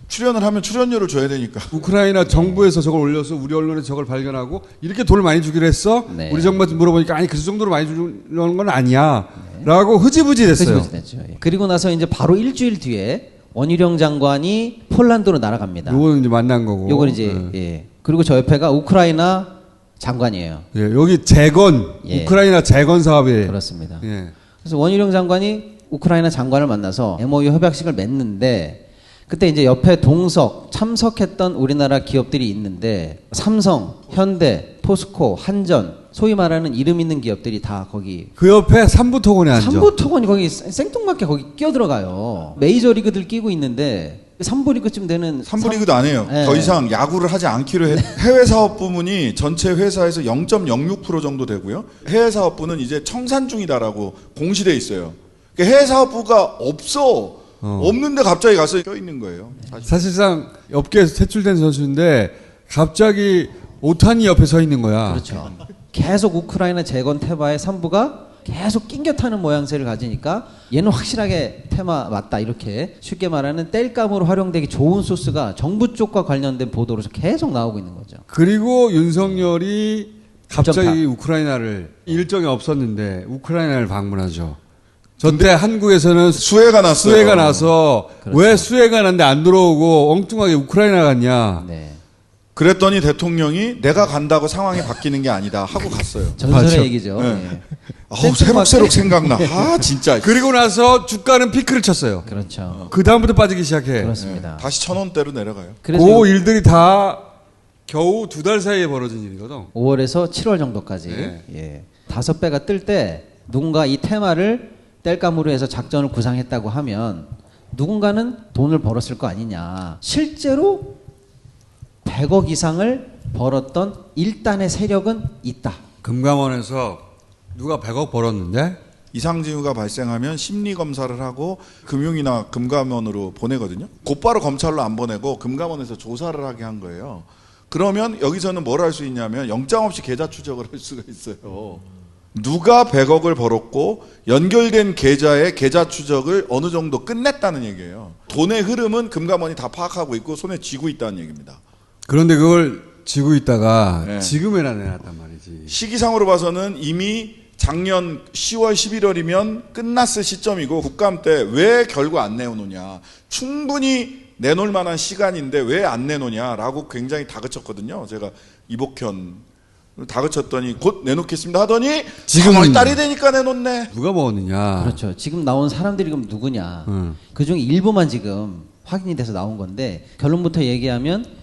출연을 하면 출연료를 줘야 되니까. 우크라이나 정부에서 저걸 올려서 우리 언론에 저걸 발견하고 이렇게 돈을 많이 주기로 했어. 네. 우리 정부한테 물어보니까 아니 그 정도로 많이 주는 건 아니야. 라고 흐지부지 됐어요. 흐지부지 됐죠. 예. 그리고 나서 이제 바로 일주일 뒤에 원희룡 장관이 폴란드로 날아갑니다. 요거는 이제 만난 거고. 요건 이제 예. 그리고 저 옆에가 우크라이나 장관이에요. 예, 여기 재건 예. 우크라이나 재건 사업에 그렇습니다. 예. 그래서 원희룡 장관이 우크라이나 장관을 만나서 MOU 협약식을 맺는데 그때 이제 옆에 참석했던 우리나라 기업들이 있는데 삼성, 현대, 포스코, 한전 소위 말하는 이름 있는 기업들이 다 거기 그 옆에 삼부토건에 앉아. 삼부토건이 거기 생뚱맞게 거기 끼어 들어가요. 메이저 리그들 끼고 있는데 3부 리그쯤 되는 3부 리그도 안 해요. 네. 더 이상 야구를 하지 않기로 해외 사업 부문이 전체 회사에서 0.06% 정도 되고요. 해외 사업부는 이제 청산 중이다라고 공시돼 있어요. 그러니까 해외 사업부가 없는데 갑자기 가서 껴 있는 거예요. 사실상 업계에서 퇴출된 선수인데 갑자기 오타니 옆에 서 있는 거야. 그렇죠. 계속 우크라이나 재건 테마의 3부가 계속 낑겨 타는 모양새를 가지니까 얘는 확실하게 테마 맞다 이렇게 쉽게 말하는 땔감으로 활용되기 좋은 소스가 정부 쪽과 관련된 보도로서 계속 나오고 있는 거죠. 그리고 윤석열이 갑자기 우크라이나를 일정이 없었는데 우크라이나를 방문하죠. 전때 한국에서는 수해가 났어요. 수해가 나서 그렇죠. 왜 수해가 났는데 안 들어오고 엉뚱하게 우크라이나 갔냐. 네. 그랬더니 대통령이 내가 간다고 상황이 바뀌는 게 아니다 하고 갔어요. 전설의 맞죠. 얘기죠. 네. 네. 새록새록 생각나. 아 진짜. 그리고 나서 주가는 피크를 쳤어요. 그렇죠. 그 다음부터 빠지기 시작해. 그렇습니다. 다시 1,000원대로 내려가요. 그 일들이 다 겨우 2달 사이에 벌어진 일이거든. 5월에서 7월 정도까지 네. 예. 5배가 뜰 때 누군가 이 테마를 땔감으로 해서 작전을 구상했다고 하면 누군가는 돈을 벌었을 거 아니냐. 실제로 100억 이상을 벌었던 일단의 세력은 있다. 금감원에서 누가 100억 벌었는데 이상 징후가 발생하면 심리 검사를 하고 금융이나 금감원으로 보내거든요. 곧바로 검찰로 안 보내고 금감원에서 조사를 하게 한 거예요. 그러면 여기서는 뭘 할 수 있냐면 영장 없이 계좌 추적을 할 수가 있어요. 누가 100억을 벌었고 연결된 계좌의 계좌 추적을 어느 정도 끝냈다는 얘기예요. 돈의 흐름은 금감원이 다 파악하고 있고 손에 쥐고 있다는 얘기입니다. 그런데 그걸 쥐고 있다가 네. 지금에나 내놨단 말이지. 시기상으로 봐서는 이미 작년 10월 11월이면 끝났을 시점이고 국감 때 왜 결과 안 내놓느냐. 충분히 내놓을 만한 시간인데 왜 안 내놓냐라고 굉장히 다그쳤거든요. 제가 이복현 다그쳤더니 곧 내놓겠습니다 하더니 지금 3월 달이 되니까 내놓네. 누가 먹었느냐. 그렇죠. 지금 나온 사람들이 그럼 누구냐. 그중에 일부만 지금 확인이 돼서 나온 건데 결론부터 얘기하면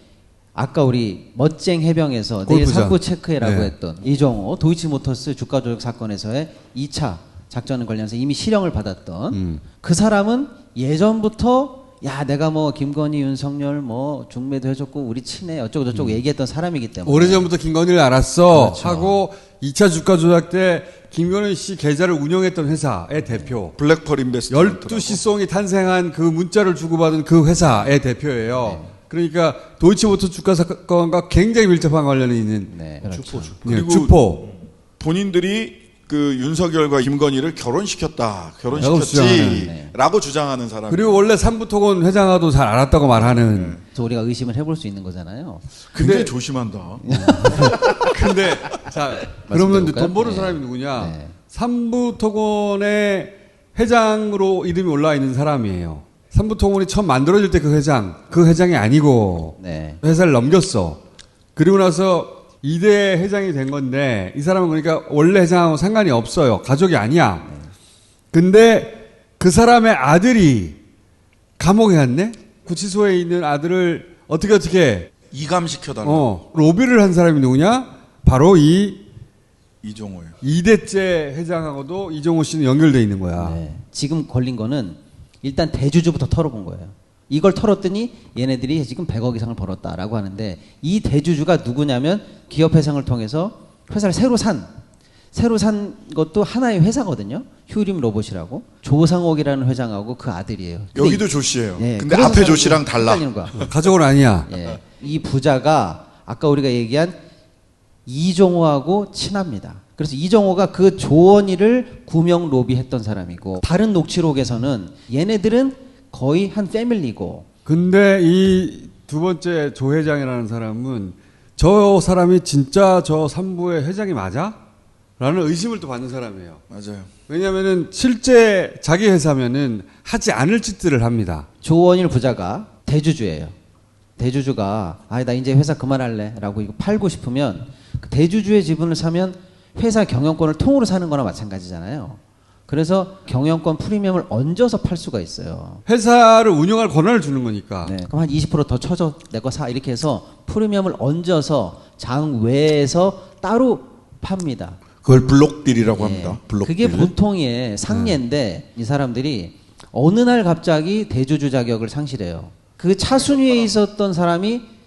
아까 우리 멋쟁 해병에서 내일 골프장. 사고 체크해라고 네. 했던 이종호 도이치모터스 주가 조작 사건에서의 2차 작전에 관련해서 이미 실형을 받았던 그 사람은 예전부터 야 내가 뭐 김건희 윤석열 뭐 중매도 해줬고 우리 친해 어쩌고 저쩌고 얘기했던 사람이기 때문에 오래전부터 김건희를 알았어 그렇죠. 하고 2차 주가 조작 때 김건희 씨 계좌를 운영했던 회사의 대표 블랙펄 인베스트 12시 송이 탄생한 그 문자를 주고받은 그 회사의 대표예요. 그러니까 도이치모터 주가 사건과 굉장히 밀접한 관련이 있는 그렇죠. 그리고 주포. 본인들이 그 윤석열과 김건희를 결혼시켰다. 라고 결혼시켰지라고 주장하는 사람. 그리고 원래 삼부토건 회장하도 잘 알았다고 말하는. 그래서 우리가 의심을 해볼 수 있는 거잖아요. 굉장히 조심한다. 근데 자 그러면 말씀드려볼까요? 돈 버는 사람이 누구냐? 삼부토건의 회장으로 이름이 올라 있는 사람이에요. 삼부토건이 처음 만들어질 때 그 회장이 아니고 회사를 넘겼어. 그리고 나서 2대 회장이 된 건데 이 사람은 그러니까 원래 회장하고 상관이 없어요. 가족이 아니야. 근데 그 사람의 아들이 감옥에 갔네? 구치소에 있는 아들을 어떻게 이감시켜달라. 로비를 한 사람이 누구냐? 바로 이종호예요. 2대째 회장하고도 이종호 씨는 연결돼 있는 거야. 지금 걸린 거는 일단 대주주부터 털어본 거예요. 이걸 털었더니 얘네들이 지금 100억 이상을 벌었다라고 하는데 이 대주주가 누구냐면 기업회상을 통해서 회사를 새로 산 것도 하나의 회사거든요. 휴림 로봇이라고. 조상옥이라는 회장하고 그 아들이에요. 여기도 조 씨예요. 근데 그래서 앞에 조 씨랑 달라. 헷갈리는 거야. 가족은 아니야. 이 부자가 아까 우리가 얘기한 이종호하고 친합니다. 그래서 이종호가 그 조원희를 구명 로비했던 사람이고 다른 녹취록에서는 얘네들은 거의 한 패밀리고. 근데 이 두 번째 조 회장이라는 사람은 저 사람이 진짜 저 삼부의 회장이 맞아? 라는 의심을 또 받는 사람이에요. 맞아요. 왜냐면은 실제 자기 회사면은 하지 않을 짓들을 합니다. 조원일 부자가 대주주예요. 대주주가 나 이제 회사 그만할래 라고 이거 팔고 싶으면 그 대주주의 지분을 사면 회사 경영권을 통으로 사는 거나 마찬가지잖아요. 그래서 경영권 프리미엄을 얹어서 팔 수가 있어요. 회사를 운영할 권한을 주는 거니까. 네, 그럼 한 20% 더 쳐줘 내 거 사 이렇게 해서 프리미엄을 얹어서 장 외에서 따로 팝니다. 그걸 블록딜이라고 합니다. 블록딜. 그게 보통의 상례인데 이 사람들이 어느 날 갑자기 대주주 자격을 상실해요. 그 차순위에 있었던 사람이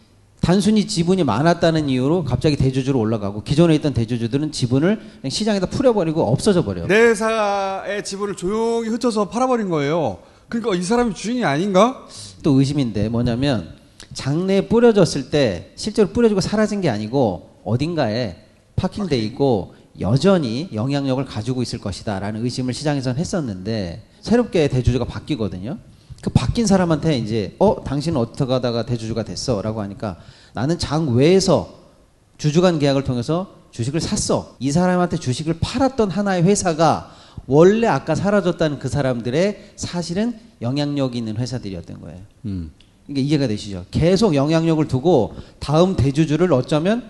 단순히 지분이 많았다는 이유로 갑자기 대주주로 올라가고 기존에 있던 대주주들은 지분을 그냥 시장에다 풀어버리고 없어져 버려요. 내 회사의 지분을 조용히 흩어서 팔아버린 거예요. 그러니까 이 사람이 주인이 아닌가? 또 의심인데 뭐냐면 장내에 뿌려졌을 때 실제로 뿌려지고 사라진 게 아니고 어딘가에 파킹돼 있고 여전히 영향력을 가지고 있을 것이다 라는 의심을 시장에서는 했었는데 새롭게 대주주가 바뀌거든요. 그 바뀐 사람한테 이제 당신은 어떻게 하다가 대주주가 됐어 라고 하니까 나는 장 외에서 주주간 계약을 통해서 주식을 샀어. 이 사람한테 주식을 팔았던 하나의 회사가 원래 아까 사라졌다는 그 사람들의 사실은 영향력 있는 회사들이었던 거예요. 이게 이해가 되시죠? 계속 영향력을 두고 다음 대주주를 어쩌면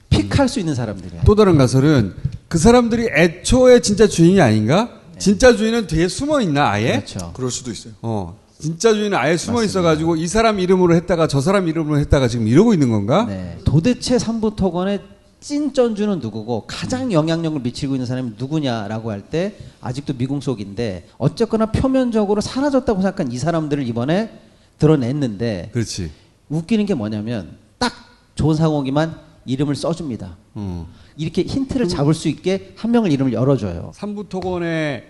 픽할 수 있는 사람들이에요. 또 다른 가설은 그 사람들이 애초에 진짜 주인이 아닌가? 진짜 주인은 뒤에 숨어 있나 아예? 그렇죠. 그럴 수도 있어요. 진짜 주인은 아예 숨어 있어가지고 이 사람 이름으로 했다가 저 사람 이름으로 했다가 지금 이러고 있는 건가? 네. 도대체 삼부토건의 찐전주는 누구고 가장 영향력을 미치고 있는 사람이 누구냐라고 할 때 아직도 미궁 속인데 어쨌거나 표면적으로 사라졌다고 생각한 이 사람들을 이번에 드러냈는데 그렇지. 웃기는 게 뭐냐면 딱 좋은 상호기만 이름을 써줍니다. 이렇게 힌트를 잡을 수 있게 한 명을 이름을 열어줘요. 삼부토건의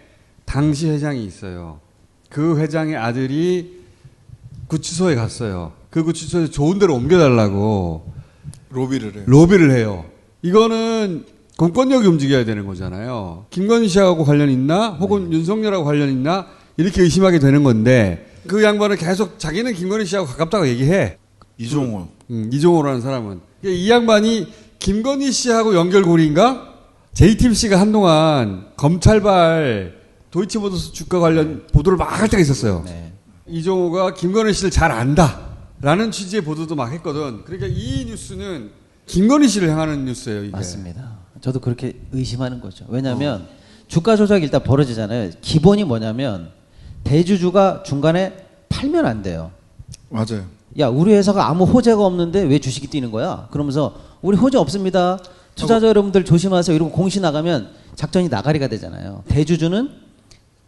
당시 회장이 있어요. 그 회장의 아들이 구치소에 갔어요. 그 구치소에 좋은 데로 옮겨달라고 로비를 해요. 이거는 공권력이 움직여야 되는 거잖아요. 김건희 씨하고 관련 있나? 혹은 윤석열하고 관련 있나? 이렇게 의심하게 되는 건데 그 양반은 계속 자기는 김건희 씨하고 가깝다고 얘기해. 이종호. 이종호라는 사람은. 이 양반이 김건희 씨하고 연결고리인가? JTBC가 한동안 검찰발 도이치모터스 주가 관련 보도를 막 할 때가 있었어요. 이종호가 김건희 씨를 잘 안다라는 취지의 보도도 막 했거든. 그러니까 이 뉴스는 김건희 씨를 향하는 뉴스예요. 이게. 맞습니다. 저도 그렇게 의심하는 거죠. 왜냐하면 주가 조작이 일단 벌어지잖아요. 기본이 뭐냐면 대주주가 중간에 팔면 안 돼요. 맞아요. 야, 우리 회사가 아무 호재가 없는데 왜 주식이 뛰는 거야? 그러면서 우리 호재 없습니다. 투자자 여러분들 조심하세요. 이러고 공시 나가면 작전이 나가리가 되잖아요. 대주주는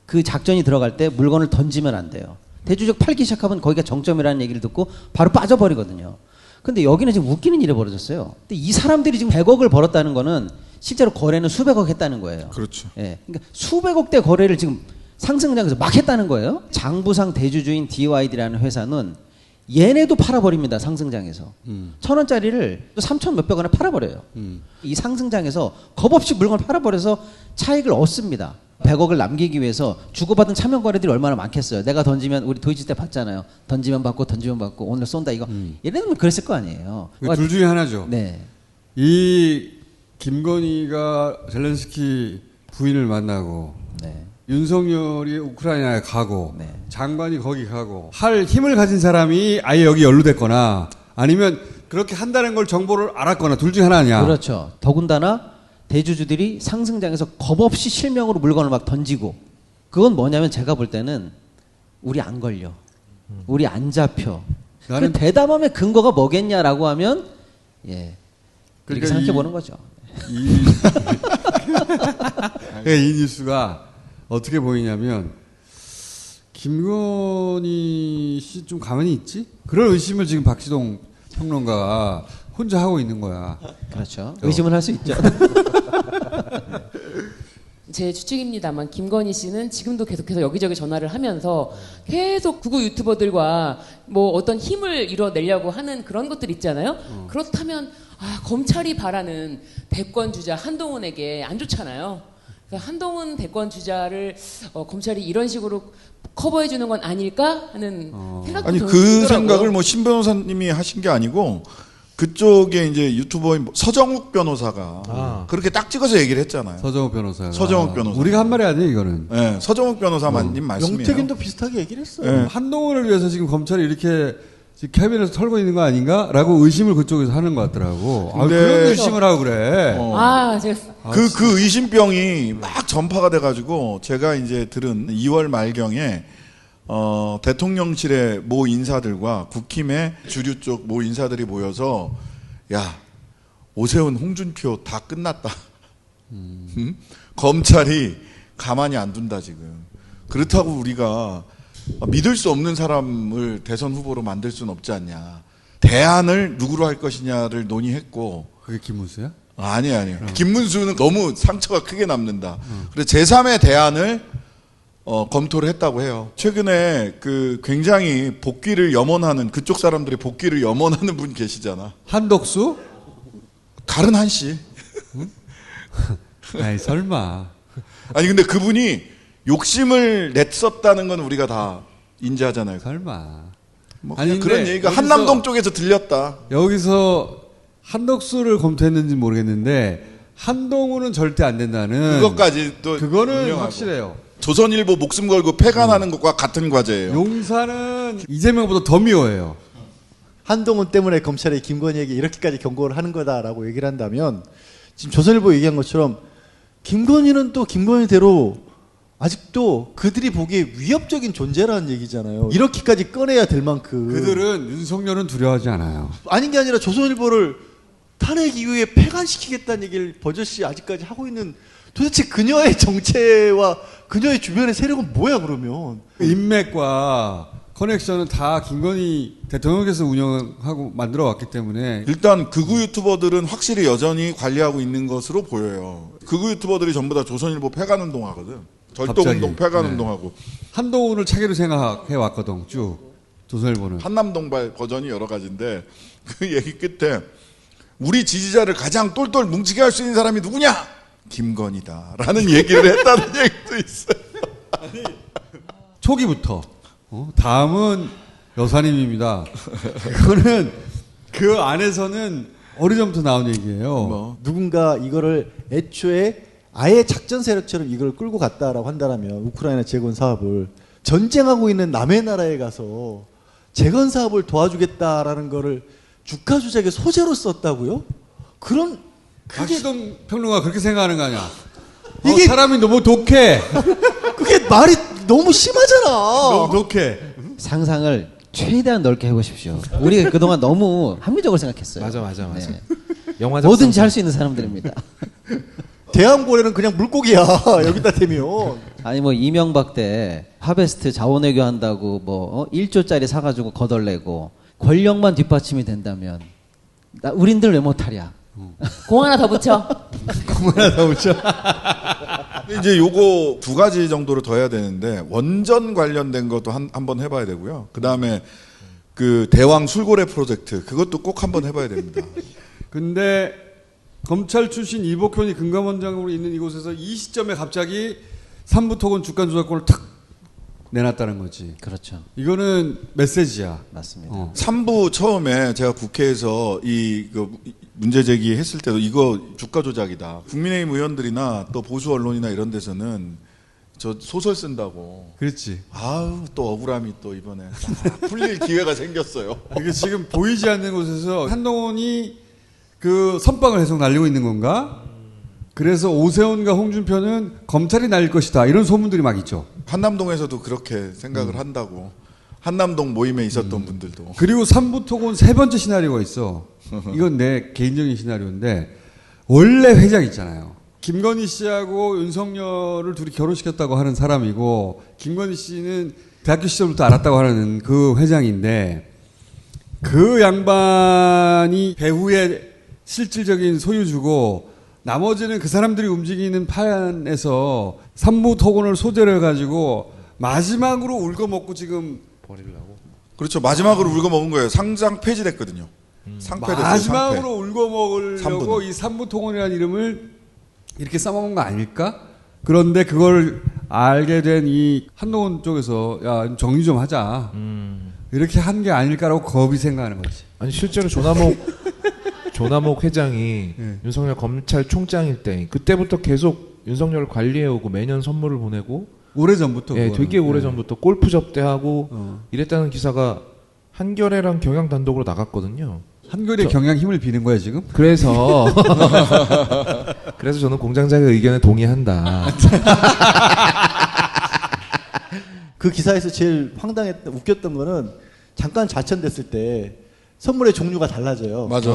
그 작전이 들어갈 때 물건을 던지면 안 돼요. 대주주가 팔기 시작하면 거기가 정점이라는 얘기를 듣고 바로 빠져버리거든요. 근데 여기는 지금 웃기는 일이 벌어졌어요. 근데 이 사람들이 지금 100억을 벌었다는 거는 실제로 거래는 수백억 했다는 거예요. 그렇죠. 예. 그러니까 수백억대 거래를 지금 상승장에서 막 했다는 거예요. 장부상 대주주인 DYD라는 회사는 얘네도 팔아버립니다. 상승장에서. 1,000원짜리를 또 3,000 몇백 원에 팔아버려요. 이 상승장에서 겁없이 물건을 팔아버려서 차익을 얻습니다. 100억을 남기기 위해서 주고받은 차명 거래들이 얼마나 많겠어요. 내가 던지면 우리 도이치 때 봤잖아요. 던지면 받고 던지면 받고 오늘 쏜다 이거. 얘네들은 그랬을 거 아니에요. 둘 중에 하나죠. 네. 이 김건희가 젤렌스키 부인을 만나고 윤석열이 우크라이나에 가고 장관이 거기 가고 할 힘을 가진 사람이 아예 여기 연루됐거나 아니면 그렇게 한다는 걸 정보를 알았거나 둘 중에 하나냐. 그렇죠. 더군다나 대주주들이 상승장에서 겁없이 실명으로 물건을 막 던지고 그건 뭐냐면 제가 볼 때는 우리 안 걸려. 우리 안 잡혀. 그 대담함의 근거가 뭐겠냐라고 하면 예. 그렇게 생각해 보는 거죠. 이 뉴스가 어떻게 보이냐면 김건희 씨 좀 가만히 있지? 그런 의심을 지금 박지동 평론가가 혼자 하고 있는 거야. 그렇죠. 의심을 할 수 있죠. 제 추측입니다만 김건희 씨는 지금도 계속해서 여기저기 전화를 하면서 계속 극우 유튜버들과 뭐 어떤 힘을 이뤄내려고 하는 그런 것들 있잖아요. 그렇다면 검찰이 바라는 대권 주자 한동훈에게 안 좋잖아요. 그래서 한동훈 대권 주자를 검찰이 이런 식으로 커버해 주는 건 아닐까 하는 생각도 아니 저는 그 들더라고요. 생각을 뭐 신 변호사님이 하신 게 아니고 그쪽에 이제 유튜버인 서정욱 변호사가 그렇게 딱 찍어서 얘기를 했잖아요. 서정욱 변호사. 서정욱 변호사. 우리가 한 말이 아니에요, 이거는. 네, 서정욱 변호사님 말씀이에요. 영택인도 비슷하게 얘기를 했어요. 네. 한동훈을 위해서 지금 검찰이 이렇게 지금 캐비넷에서 털고 있는 거 아닌가라고 의심을 그쪽에서 하는 것 같더라고. 그런 의심을 하고 그래. 그 의심병이 막 전파가 돼가지고 제가 이제 들은 2월 말경에 대통령실의 모 인사들과 국힘의 주류 쪽 모 인사들이 모여서 야 오세훈 홍준표 다 끝났다. 응? 검찰이 가만히 안 둔다 지금. 그렇다고 우리가 믿을 수 없는 사람을 대선 후보로 만들 수는 없지 않냐. 대안을 누구로 할 것이냐를 논의했고. 그게 김문수야? 아니에요. 김문수는 너무 상처가 크게 남는다. 그래서 제3의 대안을 검토를 했다고 해요. 최근에 그 굉장히 복귀를 염원하는 그쪽 사람들이 복귀를 염원하는 분 계시잖아. 한덕수? 다른 한 씨. 아이 설마. 아니 근데 그분이 욕심을 냈었다는 건 우리가 다 인지하잖아요. 설마. 뭐 그냥 그런 얘기가 한남동 쪽에서 들렸다. 여기서 한덕수를 검토했는지 모르겠는데 한동훈은 절대 안 된다는. 그것까지 또 그거는 분명하고. 확실해요. 조선일보 목숨 걸고 폐간하는 것과 같은 과제예요. 용산은 이재명보다 더 미워해요. 한동훈 때문에 검찰이 김건희에게 이렇게까지 경고를 하는 거다라고 얘기를 한다면 지금 조선일보 얘기한 것처럼 김건희는 또 김건희대로 아직도 그들이 보기에 위협적인 존재라는 얘기잖아요. 이렇게까지 꺼내야 될 만큼. 그들은 윤석열은 두려워하지 않아요. 아닌 게 아니라 조선일보를 탄핵 이후에 폐간시키겠다는 얘기를 버젓이 아직까지 하고 있는 도대체 그녀의 정체와 그녀의 주변의 세력은 뭐야 그러면. 인맥과 커넥션은 다 김건희 대통령께서 운영하고 만들어 왔기 때문에. 일단 극우 유튜버들은 확실히 여전히 관리하고 있는 것으로 보여요. 극우 유튜버들이 전부 다 조선일보 폐간운동 하거든. 절도운동, 폐간운동하고. 한동훈을 차기로 생각해 왔거든 쭉. 조선일보는. 한남동발 버전이 여러 가지인데 그 얘기 끝에 우리 지지자를 가장 똘똘 뭉치게 할 수 있는 사람이 누구냐? 김건희다라는 얘기를 했다는 얘기도 있어요. 초기부터 다음은 여사님입니다. 그거는 그 안에서는 어리점부터 나온 얘기예요. 누군가 이거를 애초에 아예 작전 세력처럼 이걸 끌고 갔다라고 한다면 우크라이나 재건 사업을 전쟁하고 있는 남의 나라에 가서 재건 사업을 도와주겠다라는 거를 주가 조작의 소재로 썼다고요? 그런 박시동 평론가 그렇게 생각하는 거 아니야? 이게 사람이 너무 독해. 그게 말이 너무 심하잖아. 너무 독해. 상상을 최대한 넓게 해보십시오. 우리가 그동안 너무 합리적으로 생각했어요. 맞아. 네. 영화적 뭐든지 할 수 있는 사람들입니다. 대왕고래는 그냥 물고기야. 여기다 대면. 아니 뭐 이명박 때 하베스트 자원외교 한다고 뭐 1조짜리 사가지고 거덜내고 권력만 뒷받침이 된다면 우린들 왜 못하랴. 공 하나 더 붙여. 공 하나 더 붙여. 이제 요거 두 가지 정도를 더 해야 되는데 원전 관련된 것도 한번 해봐야 되고요. 그 다음에 그 대왕 술고래 프로젝트 그것도 꼭 한번 해봐야 됩니다. 근데 검찰 출신 이복현이 금감원장으로 있는 이곳에서 이 시점에 갑자기 삼부토건 주가 조작권을 탁 내놨다는 거지. 그렇죠. 이거는 메시지야. 맞습니다. 3부 처음에 제가 국회에서 그 문제 제기했을 때도 이거 주가 조작이다. 국민의힘 의원들이나 또 보수 언론이나 이런 데서는 저 소설 쓴다고. 그렇지. 아우 또 억울함이 또 이번에 풀릴 기회가 생겼어요. 이게 지금 보이지 않는 곳에서 한동훈이 그 선빵을 계속 날리고 있는 건가? 그래서 오세훈과 홍준표는 검찰이 날릴 것이다. 이런 소문들이 막 있죠. 한남동에서도 그렇게 생각을 한다고. 한남동 모임에 있었던 분들도. 그리고 삼부토건 세 번째 시나리오가 있어. 이건 내 개인적인 시나리오인데 원래 회장 있잖아요. 김건희 씨하고 윤석열을 둘이 결혼시켰다고 하는 사람이고 김건희 씨는 대학교 시절부터 알았다고 하는 그 회장인데 그 양반이 배후의 실질적인 소유주고 나머지는 그 사람들이 움직이는 판에서 삼부토건을 소재로 해가지고 마지막으로 울거먹고 지금 버리려고. 그렇죠. 마지막으로 울거먹은 거예요. 상장 폐지됐거든요. 상폐됐어요. 마지막으로 상폐. 울거먹으려고 이 삼부토건이라는 이름을 이렇게 써먹은 거 아닐까? 그런데 그걸 알게 된 이 한동훈 쪽에서 야 정리 좀 하자. 이렇게 한 게 아닐까라고 겁이 생각하는 거지. 아니 실제로 조남욱 회장이 윤석열 검찰총장일 때 그때부터 계속 윤석열을 관리해오고 매년 선물을 보내고 오래전부터 예, 되게 오래전부터 골프 접대하고 이랬다는 기사가 한겨레랑 경향 단독으로 나갔거든요. 한겨레 경향 힘을 비는 거야 지금? 그래서 그래서 저는 공장장의 의견에 동의한다. 그 기사에서 제일 웃겼던 거는 잠깐 좌천됐을 때 선물의 종류가 달라져요. 맞아.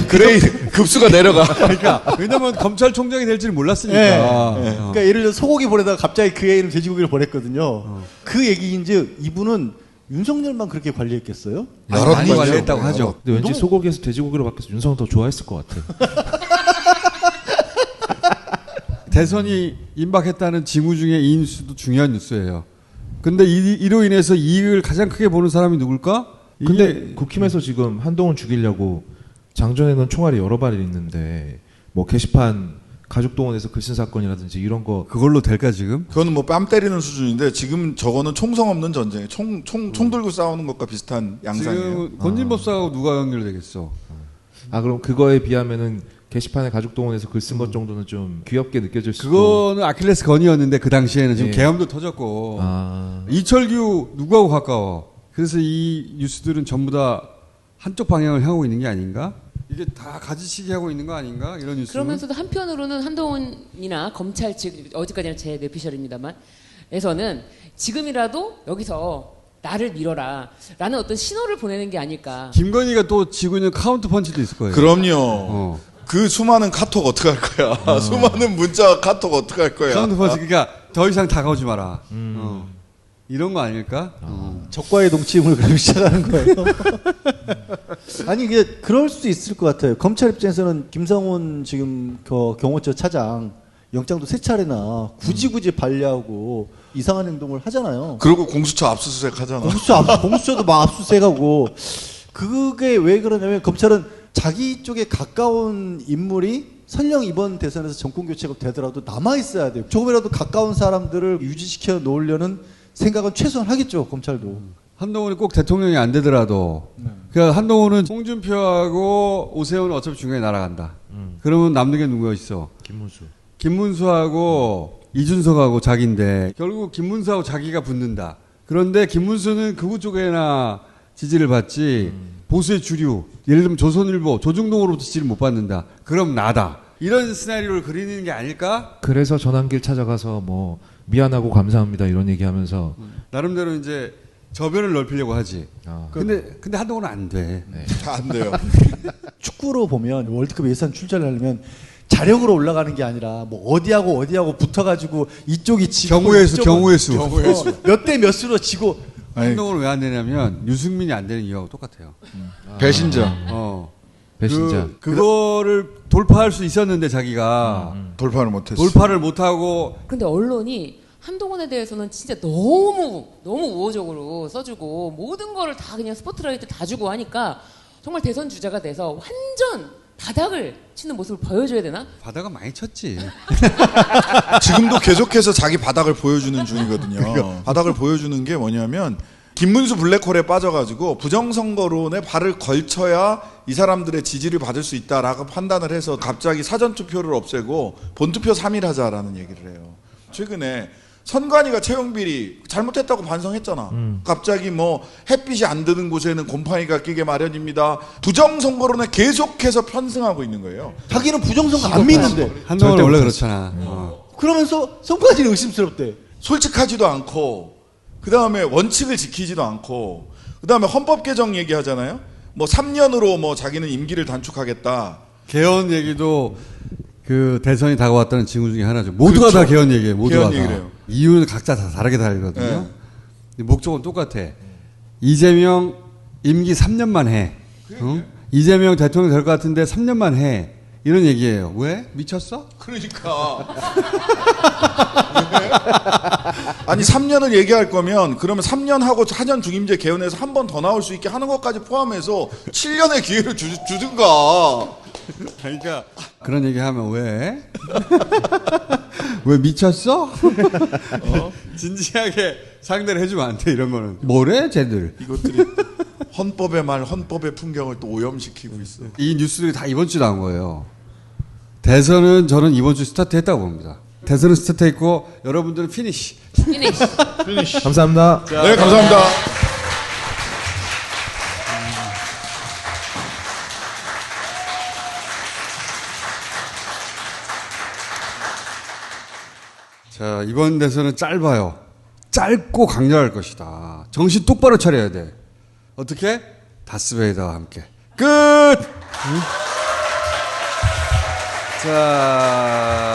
그레이 급수가 내려가. 그러니까 왜냐면 검찰총장이 될지는 몰랐으니까. 그러니까 예를 들어 소고기 보내다가 갑자기 그의 이름 돼지고기를 보냈거든요. 그 얘기인즉 이분은 윤석열만 그렇게 관리했겠어요? 많이 관리했다고 하죠. 근데 왠지 소고기에서 돼지고기로 바뀌어서 윤석열 더 좋아했을 것 같아. 대선이 임박했다는 징후 중에 이 뉴스도 중요한 뉴스예요. 근데 이로 인해서 이익을 가장 크게 보는 사람이 누굴까? 근데 국힘에서 지금 한동훈 죽이려고 장전해 놓은 총알이 여러 발이 있는데 뭐 게시판 가족동원에서 글쓴 사건이라든지 이런 거 그걸로 될까 지금? 그거는 뭐 뺨 때리는 수준인데 지금 저거는 총성 없는 전쟁, 총 들고 싸우는 것과 비슷한 양상이에요. 지금 건진법사하고 누가 연결되겠어? 아 그럼 그거에 비하면은 게시판에 가족동원에서 글 쓴 것 정도는 좀 귀엽게 느껴질 수. 그거는 아킬레스 건이었는데 그 당시에는 지금 예. 계엄도 터졌고 이철규 누구하고 가까워? 그래서 이 뉴스들은 전부 다 한쪽 방향을 향하고 있는 게 아닌가? 이게 다 가지치기 하고 있는 거 아닌가? 이런 뉴스. 그러면서도 한편으로는 한동훈이나 검찰 측 어디까지나 제 뇌피셜입니다만 에서는 지금이라도 여기서 나를 밀어라 라는 어떤 신호를 보내는 게 아닐까. 김건희가 또 지고 있는 카운트 펀치도 있을 거예요. 그럼요. 그 수많은 카톡 어떡할 거야. 수많은 문자 카톡 어떡할 거야. 카운트 펀치. 그러니까 더 이상 다가오지 마라. 이런 거 아닐까? 적과의 동침을 그럼 시작하는 거예요. 아니 이게 그럴 수 있을 것 같아요. 검찰 입장에서는 김성훈 지금 경호처 차장 영장도 3차례나 굳이 반려하고 이상한 행동을 하잖아요. 그리고 공수처 압수수색 하잖아. 공수처도 막 압수수색하고 그게 왜 그러냐면 검찰은 자기 쪽에 가까운 인물이 설령 이번 대선에서 정권 교체가 되더라도 남아 있어야 돼요. 조금이라도 가까운 사람들을 유지시켜 놓으려는 생각은 최소한 하겠죠, 검찰도. 한동훈이 꼭 대통령이 안 되더라도. 그러니까 한동훈은 홍준표하고 오세훈은 어차피 중간에 날아간다. 그러면 남는 게 누구가 있어? 김문수하고 이준석하고 자기인데 결국 김문수하고 자기가 붙는다. 그런데 김문수는 극우 쪽에나 지지를 받지 보수의 주류, 예를 들면 조선일보, 조중동으로부터 지지를 못 받는다. 그럼 나다. 이런 시나리오를 그리는 게 아닐까? 그래서 전환길 찾아가서 뭐 미안하고 감사합니다 이런 얘기하면서 나름대로 이제 저변을 넓히려고 하지. 근데 한동훈은 안 돼. 안 돼요. 축구로 보면 월드컵 예선 출전을 하려면 자력으로 올라가는 게 아니라 뭐 어디하고 붙어가지고 이쪽이 지고 경우의 수. 몇 대 몇으로 지고. 한동훈은 왜 안 되냐면 유승민이 안 되는 이유하고 똑같아요. 배신자. 배신자. 그거를 돌파할 수 있었는데 자기가 돌파를 못했어. 돌파를 못하고. 근데 언론이 한동훈에 대해서는 진짜 너무 우호적으로 써주고 모든 거를 다 그냥 스포트라이트 다 주고 하니까 정말 대선 주자가 돼서 완전 바닥을 치는 모습을 보여줘야 되나? 바닥은 많이 쳤지. 지금도 계속해서 자기 바닥을 보여주는 중이거든요. 바닥을 보여주는 게 뭐냐면 김문수 블랙홀에 빠져가지고 부정선거론에 발을 걸쳐야 이 사람들의 지지를 받을 수 있다라고 판단을 해서 갑자기 사전투표를 없애고 본투표 3일 하자라는 얘기를 해요. 최근에 선관위가 채용비리 잘못했다고 반성했잖아. 갑자기 뭐 햇빛이 안 드는 곳에는 곰팡이가 끼게 마련입니다. 부정선거론에 계속해서 편승하고 있는 거예요. 자기는 부정선거 안 믿는데. 한동훈은 원래 그렇잖아. 그러면서 선관위는 의심스럽대. 솔직하지도 않고 그 다음에 원칙을 지키지도 않고 그 다음에 헌법 개정 얘기하잖아요. 뭐 3년으로 뭐 자기는 임기를 단축하겠다. 개헌 얘기도 그 대선이 다가왔다는 징후 중에 하나죠. 모두가 다 개헌 얘기예요. 모두가 다. 얘기래요. 이유는 각자 다 다르게 다르거든요. 목적은 똑같아. 이재명 임기 3년만 해. 이재명 대통령 될 것 같은데 3년만 해. 이런 얘기예요. 왜? 미쳤어? 그러니까. 아니 3년을 얘기할 거면 그러면 3년 하고 하전 중임제 개헌해서 한 번 더 나올 수 있게 하는 것까지 포함해서 7년의 기회를 주든가. 그러니까 그런 얘기하면 왜? 왜 미쳤어? 진지하게 상대를 해주면 안 돼. 이런 거는 뭐래 쟤들. 이것들이 헌법의 말, 헌법의 풍경을 또 오염시키고 있어. 이 뉴스들이 다 이번 주 나온 거예요. 대선은 저는 이번 주 스타트했다고 봅니다. 대선은 스타트했고 여러분들은 피니시. 피니시. 감사합니다. 자, 네, 감사합니다. 자, 이번 대선은 짧아요. 짧고 강렬할 것이다. 정신 똑바로 차려야 돼. 어떻게? 다스베이더와 함께. 끝! 자.